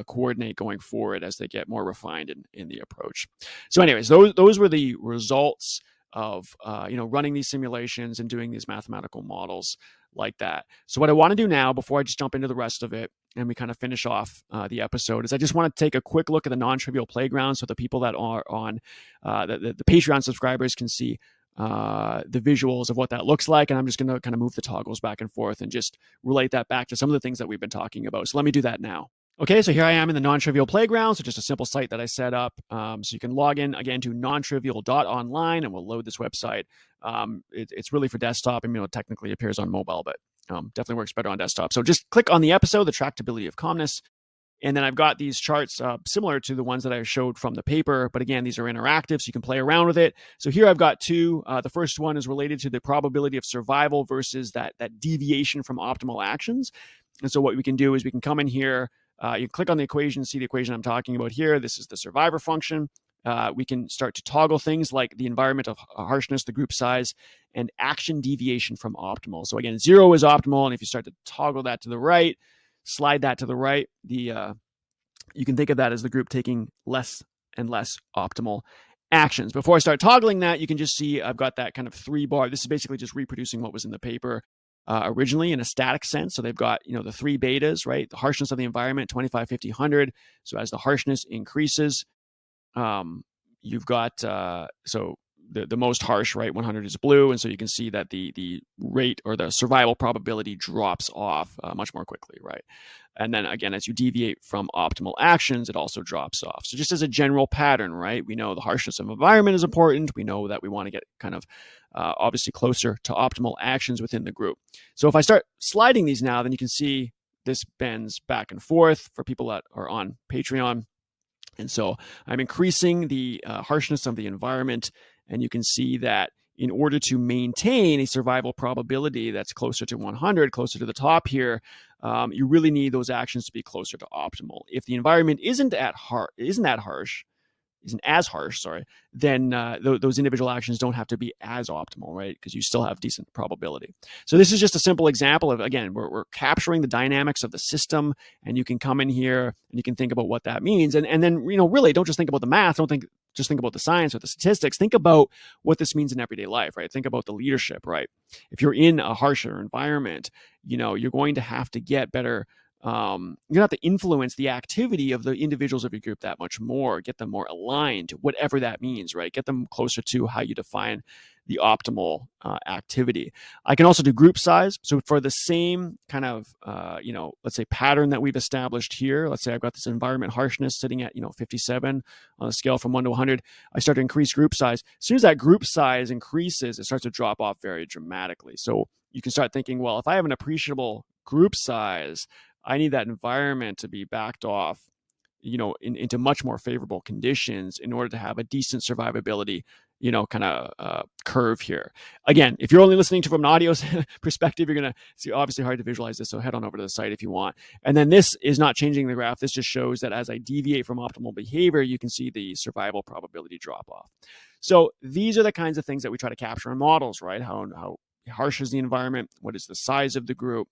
coordinate going forward as they get more refined in the approach. So anyways, those were the results of running these simulations and doing these mathematical models like that. So what I want to do now, before I just jump into the rest of it and we kind of finish off the episode, is I just want to take a quick look at the non-trivial playground so the people that are on the Patreon subscribers can see the visuals of what that looks like. And I'm just going to kind of move the toggles back and forth and just relate that back to some of the things that we've been talking about. So let me do that now. Okay, so here I am in the non-trivial playground. So just a simple site that I set up. So you can log in again to nontrivial.online and we'll load this website. It's really for desktop. I mean, it technically appears on mobile, but definitely works better on desktop. So just click on the episode, the Tractability of Calmness. And then I've got these charts similar to the ones that I showed from the paper. But again, these are interactive, so you can play around with it. So here I've got two. The first one is related to the probability of survival versus that deviation from optimal actions. And so what we can do is we can come in here. You click on the equation, see the equation I'm talking about here. This is the survivor function. We can start to toggle things like the environment of harshness, the group size, and action deviation from optimal. So again, 0 is optimal. And if you start to toggle that to the right, slide that to the right, you can think of that as the group taking less and less optimal actions. Before I start toggling that, you can just see I've got that kind of 3-bar. This is basically just reproducing what was in the paper originally in a static sense. So they've got, the 3 betas, right? The harshness of the environment, 25, 50, 100. So as the harshness increases, you've got, so the most harsh, right? 100 is blue. And so you can see that the rate or the survival probability drops off much more quickly, right? And then again, as you deviate from optimal actions, it also drops off. So just as a general pattern, right? We know the harshness of environment is important. We know that we want to get kind of obviously closer to optimal actions within the group. So if I start sliding these now, then you can see this bends back and forth for people that are on Patreon. And so I'm increasing the harshness of the environment. And you can see that in order to maintain a survival probability that's closer to 100, closer to the top here, you really need those actions to be closer to optimal. If the environment isn't as harsh, then those individual actions don't have to be as optimal, right? Because you still have decent probability. So this is just a simple example of, again, we're capturing the dynamics of the system, and you can come in here and you can think about what that means. And then, really don't just think about the math. Just think about the science or the statistics. Think about what this means in everyday life, right? Think about the leadership, right? If you're in a harsher environment, you're going to have to get better you don't have to influence the activity of the individuals of your group that much more, get them more aligned, whatever that means, right? Get them closer to how you define the optimal activity. I can also do group size. So for the same kind of, let's say pattern that we've established here, let's say I've got this environment harshness sitting at, 57 on a scale from 1 to 100. I start to increase group size. As soon as that group size increases, it starts to drop off very dramatically. So you can start thinking, well, if I have an appreciable group size, I need that environment to be backed off, into much more favorable conditions in order to have a decent survivability, kind of curve here. Again, if you're only listening to from an audio perspective, you're going to see obviously hard to visualize this. So head on over to the site if you want. And then this is not changing the graph. This just shows that as I deviate from optimal behavior, you can see the survival probability drop off. So these are the kinds of things that we try to capture in models, right? How harsh is the environment? What is the size of the group?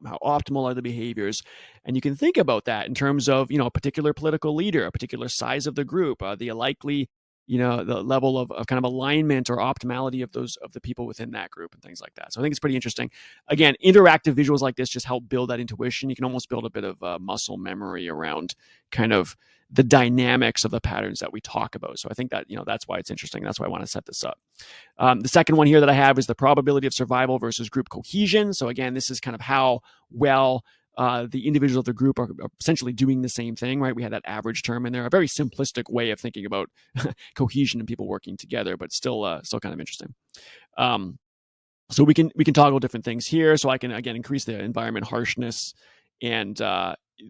How optimal are the behaviors? And you can think about that in terms of, a particular political leader, a particular size of the group, the likely, the level of kind of alignment or optimality of the people within that group and things like that. So I think it's pretty interesting. Again, interactive visuals like this just help build that intuition. You can almost build a bit of muscle memory around kind of the dynamics of the patterns that we talk about. So I think that, that's why it's interesting. That's why I want to set this up. The second one here that I have is the probability of survival versus group cohesion. So again, this is kind of how well the individuals of the group are essentially doing the same thing, right? We had that average term in there, a very simplistic way of thinking about cohesion and people working together, but still kind of interesting. So we can toggle different things here. So I can, again, increase the environment harshness, and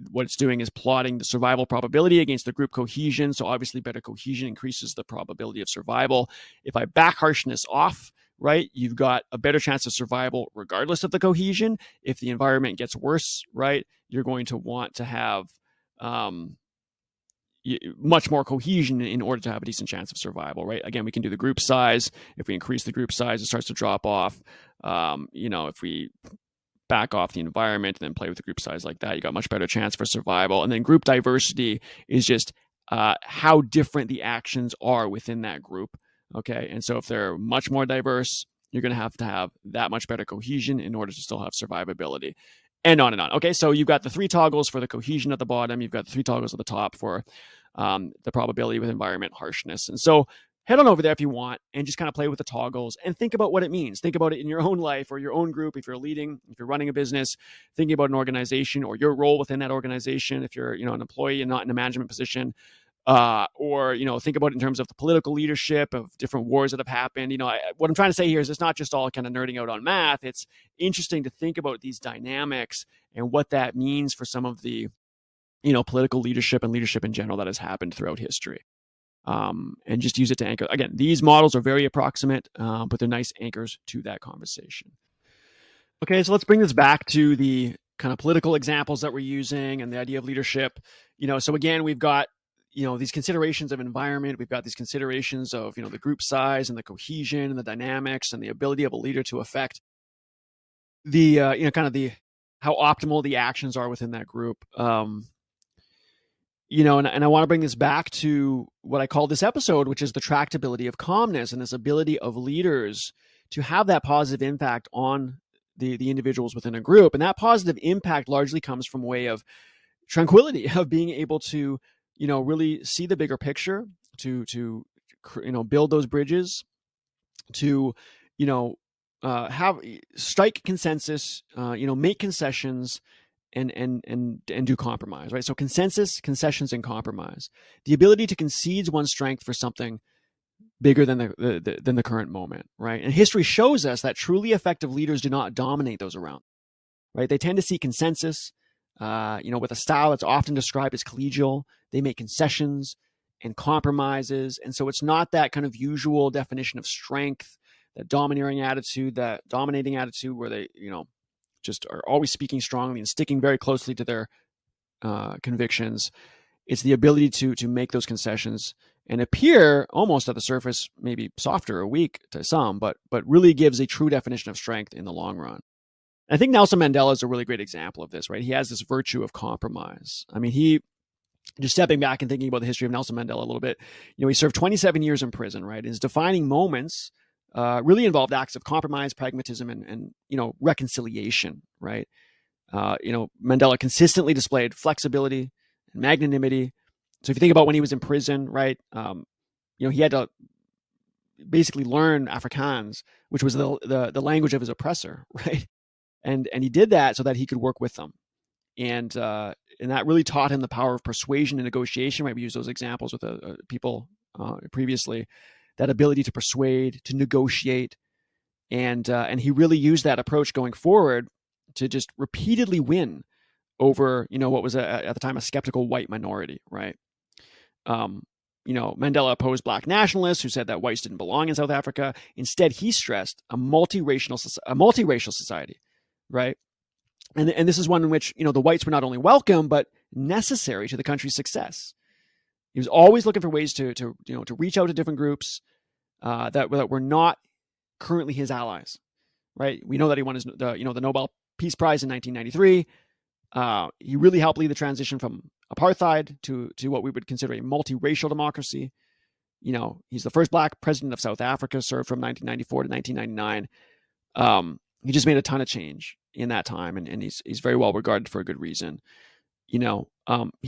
what it's doing is plotting the survival probability against the group cohesion. So obviously better cohesion increases the probability of survival. If I back harshness off, right, you've got a better chance of survival regardless of the cohesion. If the environment gets worse, right, you're going to want to have much more cohesion in order to have a decent chance of survival, right? Again, we can do the group size. If we increase the group size, it starts to drop off. If we back off the environment and then play with the group size like that, you got much better chance for survival. And then group diversity is just how different the actions are within that group. Okay, and so if they're much more diverse, you're going to have that much better cohesion in order to still have survivability, and on and on. Okay, so you've got the 3 toggles for the cohesion at the bottom. You've got the 3 toggles at the top for the probability with environment harshness. And so head on over there if you want and just kind of play with the toggles and think about what it means. Think about it in your own life or your own group. If you're leading, if you're running a business, thinking about an organization or your role within that organization. If you're, an employee and not in a management position, or think about it in terms of the political leadership of different wars that have happened. What I'm trying to say here is it's not just all kind of nerding out on math. It's interesting to think about these dynamics and what that means for some of the, political leadership and leadership in general that has happened throughout history. And just use it to anchor. Again, these models are very approximate, but they're nice anchors to that conversation. Okay, so let's bring this back to the kind of political examples that we're using and the idea of leadership. So again, we've got these considerations of environment. We've got these considerations of the group size and the cohesion and the dynamics and the ability of a leader to affect the kind of the how optimal the actions are within that group. And I want to bring this back to what I call this episode, which is the tractability of calmness and this ability of leaders to have that positive impact on the individuals within a group. And that positive impact largely comes from way of tranquility, of being able to, really see the bigger picture, to build those bridges, to, have strike consensus, make concessions, and do compromise, right? So consensus, concessions, and compromise. The ability to concede one's strength for something bigger than the current moment, right? And history shows us that truly effective leaders do not dominate those around, right? They tend to seek consensus, with a style that's often described as collegial. They make concessions and compromises, and so it's not that kind of usual definition of strength, that domineering attitude, that dominating attitude where they, just are always speaking strongly and sticking very closely to their convictions. It's the ability to make those concessions and appear almost at the surface, maybe softer or weak to some, but really gives a true definition of strength in the long run. And I think Nelson Mandela is a really great example of this, right? He has this virtue of compromise. I mean, just stepping back and thinking about the history of Nelson Mandela a little bit, he served 27 years in prison, right? His defining moments really involved acts of compromise, pragmatism, and reconciliation, right? Mandela consistently displayed flexibility and magnanimity. So if you think about when he was in prison, right, he had to basically learn Afrikaans, which was the language of his oppressor, right? And he did that so that he could work with them. And that really taught him the power of persuasion and negotiation. Right, we used those examples with people previously. That ability to persuade, to negotiate, and he really used that approach going forward to just repeatedly win over what was at the time a skeptical white minority. Right. Mandela opposed black nationalists who said that whites didn't belong in South Africa. Instead, he stressed a multiracial society. Right. And this is one in which, the whites were not only welcome, but necessary to the country's success. He was always looking for ways to reach out to different groups that were not currently his allies, right? We know that he won the Nobel Peace Prize in 1993. He really helped lead the transition from apartheid to what we would consider a multiracial democracy. He's the first black president of South Africa, served from 1994 to 1999. He just made a ton of change in that time, and he's very well regarded for a good reason. He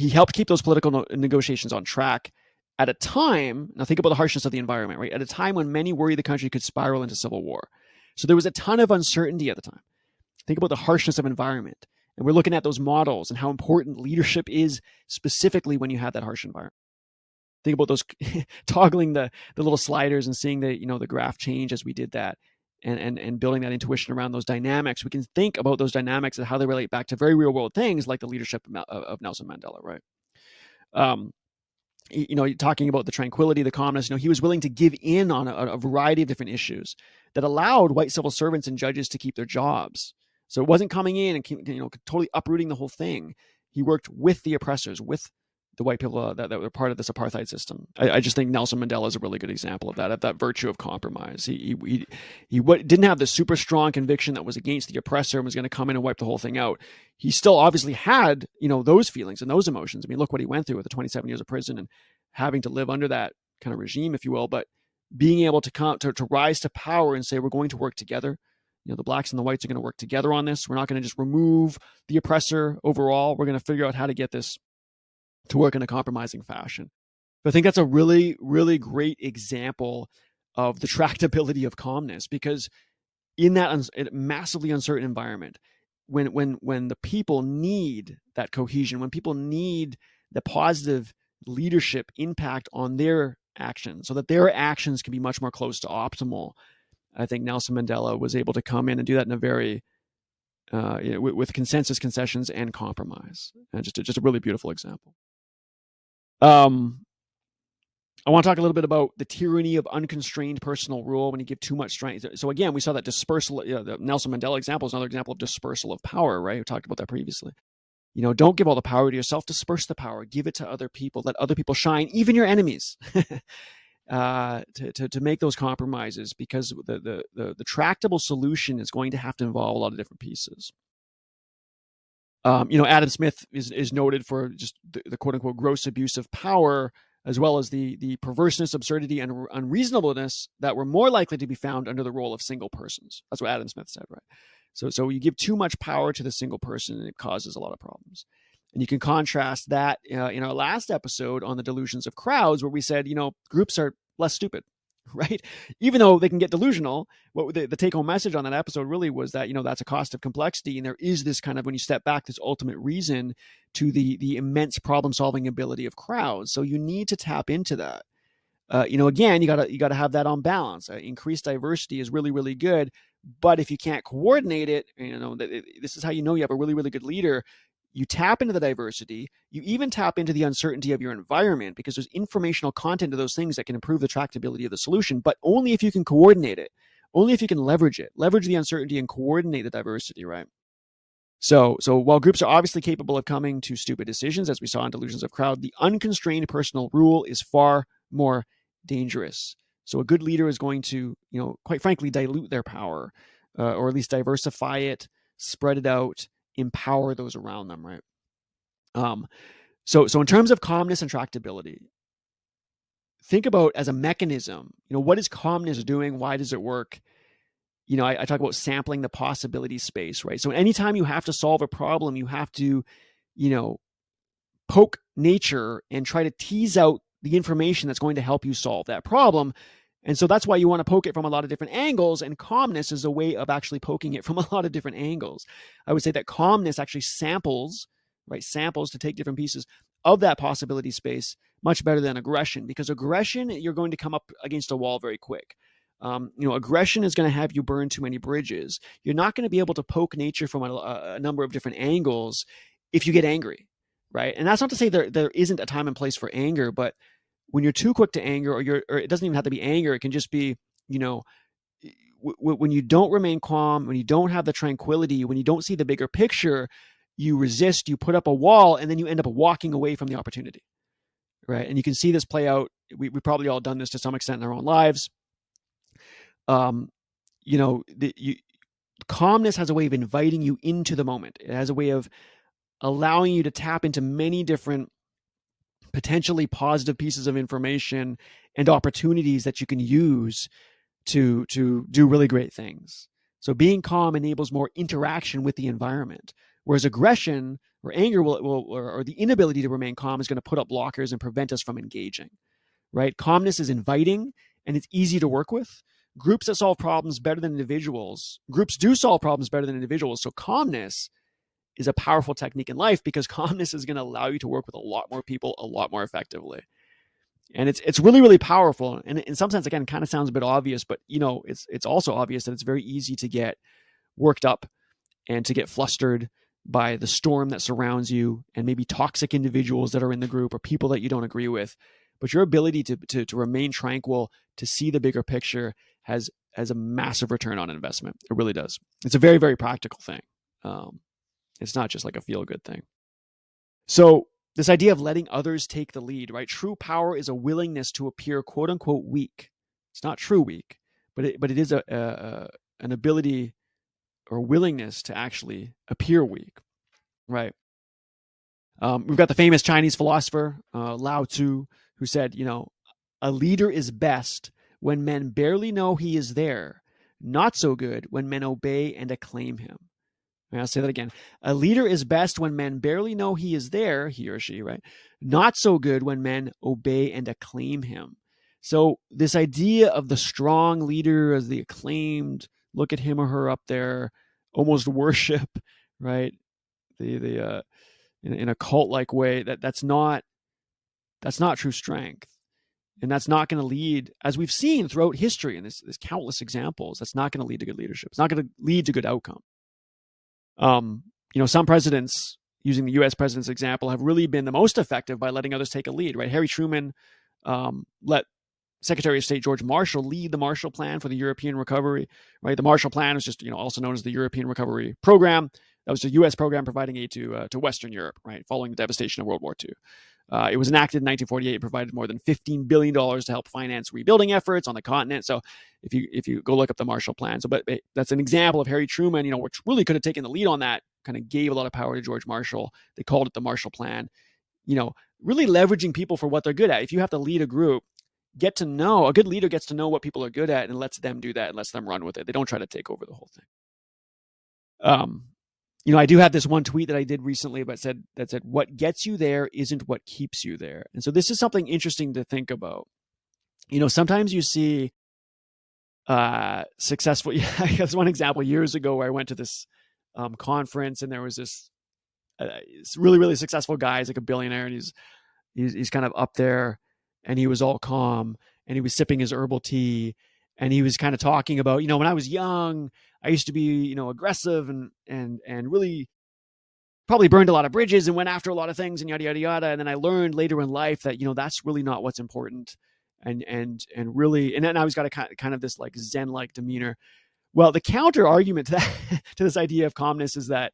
helped keep those political negotiations on track at a time. Now think about the harshness of the environment, right? At a time when many worried the country could spiral into civil war. So there was a ton of uncertainty at the time. Think about the harshness of environment. And we're looking at those models and how important leadership is specifically when you have that harsh environment. Think about those toggling the little sliders and seeing the graph change as we did that. And building that intuition around those dynamics. We can think about those dynamics and how they relate back to very real world things like the leadership of Nelson Mandela, right? Talking about the tranquility, the calmness, he was willing to give in on a variety of different issues that allowed white civil servants and judges to keep their jobs. So it wasn't coming in and totally uprooting the whole thing. He worked with the oppressors, with the white people that were part of this apartheid system. I just think Nelson Mandela is a really good example of that virtue of compromise. He didn't have the super strong conviction that was against the oppressor and was going to come in and wipe the whole thing out. He still obviously had, those feelings and those emotions. I mean, look what he went through with the 27 years of prison and having to live under that kind of regime, if you will, but being able to rise to power and say, we're going to work together. The blacks and the whites are going to work together on this. We're not going to just remove the oppressor overall. We're going to figure out how to get this to work in a compromising fashion. But I think that's a really, really great example of the tractability of calmness, because in that massively uncertain environment, when the people need that cohesion, when people need the positive leadership impact on their actions so that their actions can be much more close to optimal, I think Nelson Mandela was able to come in and do that in a very with consensus, concessions, and compromise. And just a really beautiful example. I want to talk a little bit about the tyranny of unconstrained personal rule when you give too much strength. So again, we saw that dispersal. The Nelson Mandela example is another example of dispersal of power, right? We talked about that previously. Don't give all the power to yourself. Disperse the power. Give it to other people. Let other people shine, even your enemies, to make those compromises, because the tractable solution is going to have to involve a lot of different pieces. Adam Smith is noted for just the quote unquote gross abuse of power, as well as the perverseness, absurdity, and unreasonableness that were more likely to be found under the role of single persons. That's what Adam Smith said, right? So you give too much power to the single person, and it causes a lot of problems. And you can contrast that in our last episode on the delusions of crowds, where we said, groups are less stupid, right? Even though they can get delusional, what the take-home message on that episode really was that, that's a cost of complexity. And there is this kind of, when you step back, this ultimate reason to the immense problem-solving ability of crowds. So you need to tap into that. Again, you gotta have that on balance. Increased diversity is really, really good. But if you can't coordinate it, this is how you have a really, really good leader. You tap into the diversity. You even tap into the uncertainty of your environment, because there's informational content to those things that can improve the tractability of the solution, but only if you can coordinate it, only if you can leverage the uncertainty and coordinate the diversity, right? So while groups are obviously capable of coming to stupid decisions, as we saw in Delusions of Crowd, the unconstrained personal rule is far more dangerous. So a good leader is going to, quite frankly, dilute their power, or at least diversify it, spread it out, empower those around them, right? So in terms of calmness and tractability, think about as a mechanism, what is calmness doing? Why does it work? I talk about sampling the possibility space, right? So anytime you have to solve a problem, you have to, poke nature and try to tease out the information that's going to help you solve that problem. And so that's why you want to poke it from a lot of different angles. And calmness is a way of actually poking it from a lot of different angles. I would say that calmness actually samples to take different pieces of that possibility space much better than aggression, because aggression, you're going to come up against a wall very quick. Aggression is going to have you burn too many bridges. You're not going to be able to poke nature from a number of different angles if you get angry, right? And that's not to say there isn't a time and place for anger, but when you're too quick to anger, or it doesn't even have to be anger, it can just be, when you don't remain calm, when you don't have the tranquility, when you don't see the bigger picture, you resist, you put up a wall, and then you end up walking away from the opportunity, right? And you can see this play out. We probably all done this to some extent in our own lives. Calmness has a way of inviting you into the moment. It has a way of allowing you to tap into many different potentially positive pieces of information and opportunities that you can use to do really great things. So being calm enables more interaction with the environment, whereas aggression or anger or the inability to remain calm is going to put up blockers and prevent us from engaging, right? Calmness is inviting and it's easy to work with. Groups do solve problems better than individuals. So calmness is a powerful technique in life, because calmness is going to allow you to work with a lot more people a lot more effectively. And it's really, really powerful. And in some sense, again, kind of sounds a bit obvious, but it's also obvious that it's very easy to get worked up and to get flustered by the storm that surrounds you, and maybe toxic individuals that are in the group or people that you don't agree with. But your ability to remain tranquil, to see the bigger picture, has a massive return on investment. It really does. It's a very, very practical thing. It's not just like a feel-good thing. So this idea of letting others take the lead, right? True power is a willingness to appear quote unquote weak. It's not true weak, but it is an ability or willingness to actually appear weak, right? We've got the famous Chinese philosopher, Lao Tzu, who said, a leader is best when men barely know he is there, not so good when men obey and acclaim him. I'll say that again. A leader is best when men barely know he is there, he or she, right? Not so good when men obey and acclaim him. So this idea of the strong leader as the acclaimed, look at him or her up there, almost worship, right? In a cult-like way, that's not true strength. And that's not going to lead, as we've seen throughout history, and there's countless examples, that's not going to lead to good leadership. It's not going to lead to good outcome. Some presidents, using the U.S. president's example, have really been the most effective by letting others take a lead, right? Harry Truman let Secretary of State George Marshall lead the Marshall Plan for the European recovery, right? The Marshall Plan was just, also known as the European Recovery Program. That was a U.S. program providing aid to Western Europe, right, following the devastation of World War II. It was enacted in 1948, provided more than $15 billion to help finance rebuilding efforts on the continent. So if you go look up the Marshall Plan, but that's an example of Harry Truman, which really could have taken the lead on that, kind of gave a lot of power to George Marshall. They called it the Marshall Plan, really leveraging people for what they're good at. If you have to lead a group, a good leader gets to know what people are good at and lets them do that and lets them run with it. They don't try to take over the whole thing. I do have this one tweet that I did recently that said, what gets you there isn't what keeps you there. And so this is something interesting to think about. Sometimes you see successful, that's one example years ago where I went to this conference, and there was this really, really successful guy. He's like a billionaire, and he's kind of up there, and he was all calm, and he was sipping his herbal tea, and he was kind of talking about, when I was young, I used to be, aggressive and really probably burned a lot of bridges and went after a lot of things and yada, yada, yada. And then I learned later in life that, that's really not what's important. And really, and then I was got a kind of this like Zen-like demeanor. Well, the counter argument to that, to this idea of calmness is that,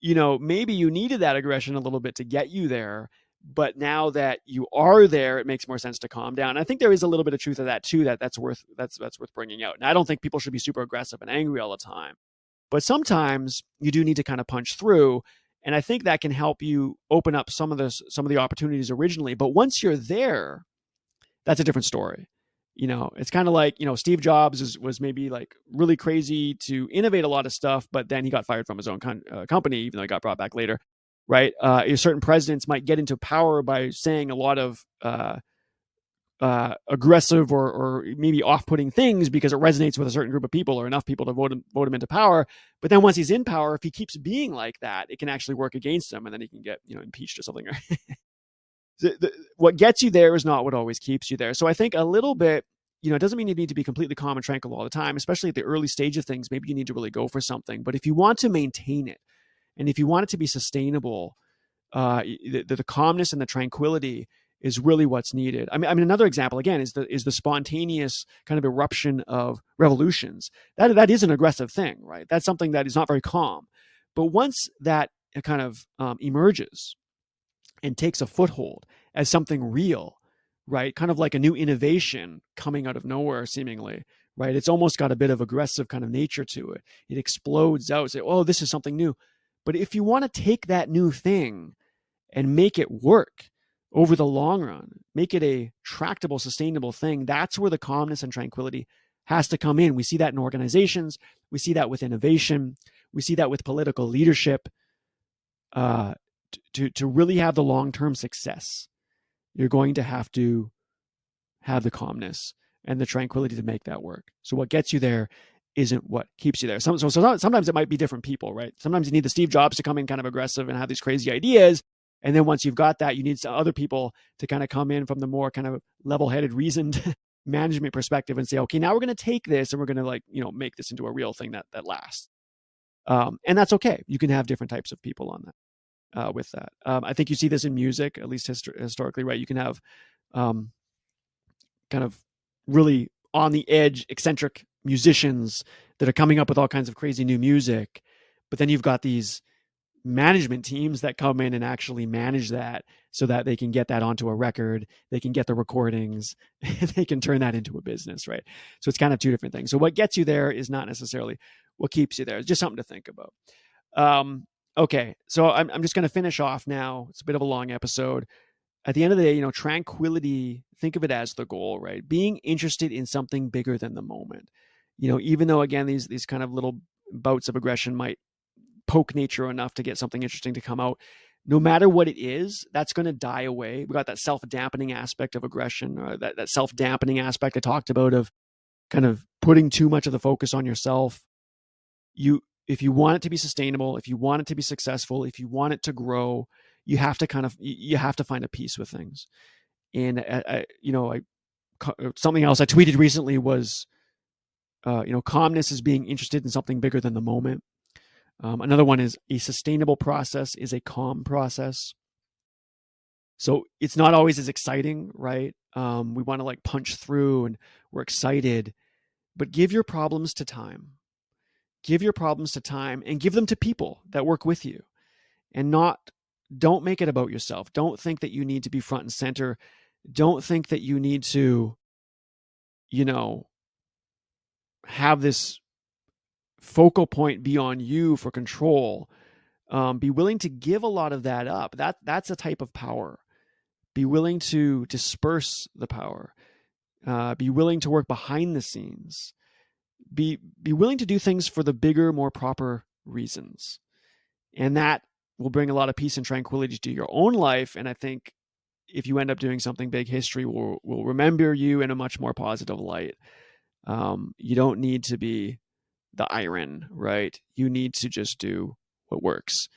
maybe you needed that aggression a little bit to get you there. But now that you are there, it makes more sense to calm down. And I think there is a little bit of truth of that too, that's worth bringing out. And I don't think people should be super aggressive and angry all the time, but sometimes you do need to kind of punch through. And I think that can help you open up some of the opportunities originally. But once you're there, that's a different story. It's kind of like, Steve Jobs was maybe like really crazy to innovate a lot of stuff, but then he got fired from his own company, even though he got brought back later, right? Certain presidents might get into power by saying a lot of aggressive or maybe off-putting things because it resonates with a certain group of people or enough people to vote him into power. But then once he's in power, if he keeps being like that, it can actually work against him, and then he can get impeached or something. What gets you there is not what always keeps you there. So I think a little bit, it doesn't mean you need to be completely calm and tranquil all the time, especially at the early stage of things. Maybe you need to really go for something. But if you want to maintain it, and if you want it to be sustainable, the calmness and the tranquility is really what's needed. I mean, another example again is the spontaneous kind of eruption of revolutions. That is an aggressive thing, right? That's something that is not very calm. But once that kind of emerges and takes a foothold as something real, right? Kind of like a new innovation coming out of nowhere, seemingly, right? It's almost got a bit of aggressive kind of nature to it. It explodes out, say, oh, this is something new. But if you want to take that new thing and make it work over the long run, make it a tractable, sustainable thing, that's where the calmness and tranquility has to come in. We see that in organizations. We see that with innovation. We see that with political leadership. To really have the long-term success, you're going to have the calmness and the tranquility to make that work. So what gets you there isn't what keeps you there. So sometimes it might be different people, right? Sometimes you need the Steve Jobs to come in kind of aggressive and have these crazy ideas. And then once you've got that, you need some other people to kind of come in from the more kind of level-headed, reasoned management perspective and say, okay, now we're going to take this and we're going to make this into a real thing that lasts. And that's okay. You can have different types of people on that. With that. I think you see this in music, at least historically, right? You can have kind of really on the edge, eccentric musicians that are coming up with all kinds of crazy new music. But then you've got these management teams that come in and actually manage that so that they can get that onto a record, they can get the recordings, and they can turn that into a business, right? So it's kind of two different things. So what gets you there is not necessarily what keeps you there. It's just something to think about. Okay, so I'm just going to finish off now. It's a bit of a long episode. At the end of the day, tranquility, think of it as the goal, right? Being interested in something bigger than the moment. Even though, again, these kind of little bouts of aggression might poke nature enough to get something interesting to come out, no matter what it is, that's going to die away. We got that self-dampening aspect of aggression, or that self-dampening aspect I talked about of kind of putting too much of the focus on yourself. If you want it to be sustainable, if you want it to be successful, if you want it to grow, you have to find a peace with things. And something else I tweeted recently was, calmness is being interested in something bigger than the moment. Another one is a sustainable process is a calm process. So it's not always as exciting, right? We want to punch through and we're excited, but give your problems to time. Give your problems to time and give them to people that work with you, and don't make it about yourself. Don't think that you need to be front and center. Don't think that you need to, have this focal point be on you for control. Be willing to give a lot of that up. That's a type of power. Be willing to disperse the power. Be willing to work behind the scenes. Be willing to do things for the bigger, more proper reasons. And that will bring a lot of peace and tranquility to your own life. And I think if you end up doing something big, history will remember you in a much more positive light. You don't need to be the iron, right? You need to just do what works.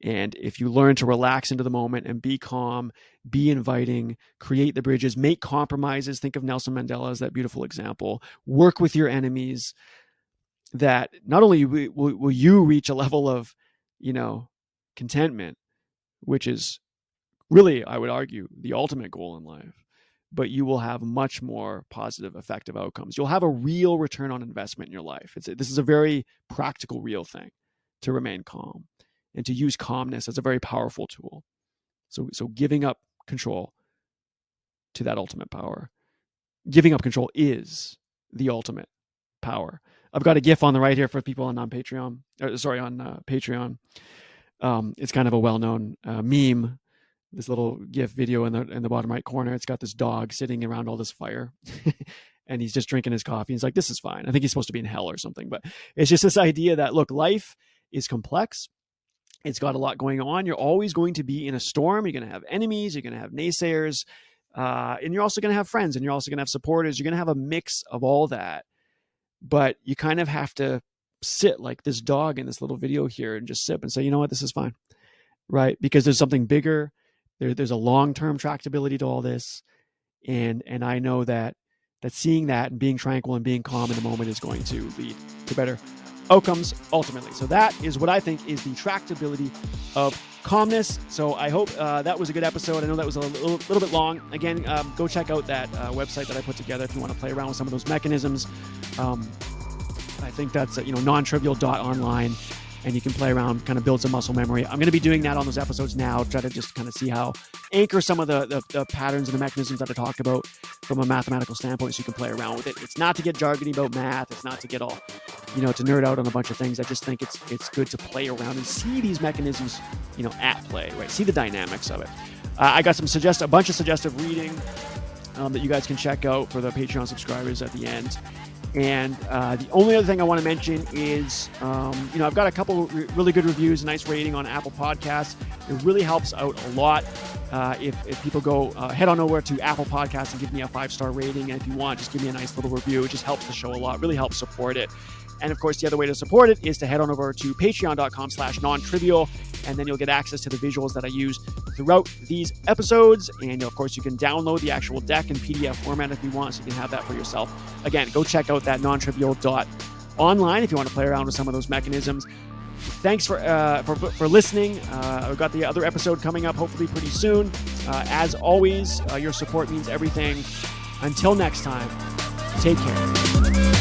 And if you learn to relax into the moment and be calm, be inviting, create the bridges, make compromises. Think of Nelson Mandela as that beautiful example. Work with your enemies, that not only will you reach a level of, contentment, which is really, I would argue, the ultimate goal in life, but you will have much more positive, effective outcomes. You'll have a real return on investment in your life. This is a very practical, real thing to remain calm and to use calmness as a very powerful tool. So giving up control to that ultimate power. Giving up control is the ultimate power. I've got a GIF on the right here for people on Patreon. It's kind of a well-known meme. This little GIF video in the bottom right corner. It's got this dog sitting around all this fire, and he's just drinking his coffee. He's like, this is fine. I think he's supposed to be in hell or something. But it's just this idea that, look, life is complex. It's got a lot going on. You're always going to be in a storm. You're going to have enemies. You're going to have naysayers. And you're also going to have friends, and you're also going to have supporters. You're going to have a mix of all that. But you kind of have to sit like this dog in this little video here and just sip and say, you know what, this is fine, right? Because there's something bigger. There's a long-term tractability to all this. And I know that seeing that and being tranquil and being calm in the moment is going to lead to better outcomes ultimately. So that is what I think is the tractability of calmness. So I hope that was a good episode. I know that was a little bit long. Again, go check out that website that I put together if you want to play around with some of those mechanisms. I think that's nontrivial.online, and you can play around, kind of build some muscle memory. I'm going to be doing that on those episodes now, try to just kind of see how anchor some of the patterns and the mechanisms that I talk about from a mathematical standpoint, so you can play around with it. It's not to get jargony about math. It's not to get all, to nerd out on a bunch of things. I just think it's good to play around and see these mechanisms, at play, right? See the dynamics of it. I got a bunch of suggestive reading that you guys can check out for the Patreon subscribers at the end. And the only other thing I want to mention is, I've got a couple really good reviews, a nice rating on Apple Podcasts. It really helps out a lot if people go head on over to Apple Podcasts and give me a 5-star rating. And if you want, just give me a nice little review. It just helps the show a lot, really helps support it. And of course, the other way to support it is to head on over to patreon.com/nontrivial, and then you'll get access to the visuals that I use throughout these episodes. And of course, you can download the actual deck in PDF format if you want, so you can have that for yourself. Again, go check out that nontrivial.online if you want to play around with some of those mechanisms. Thanks for listening. I've got the other episode coming up hopefully pretty soon. As always, your support means everything. Until next time, take care.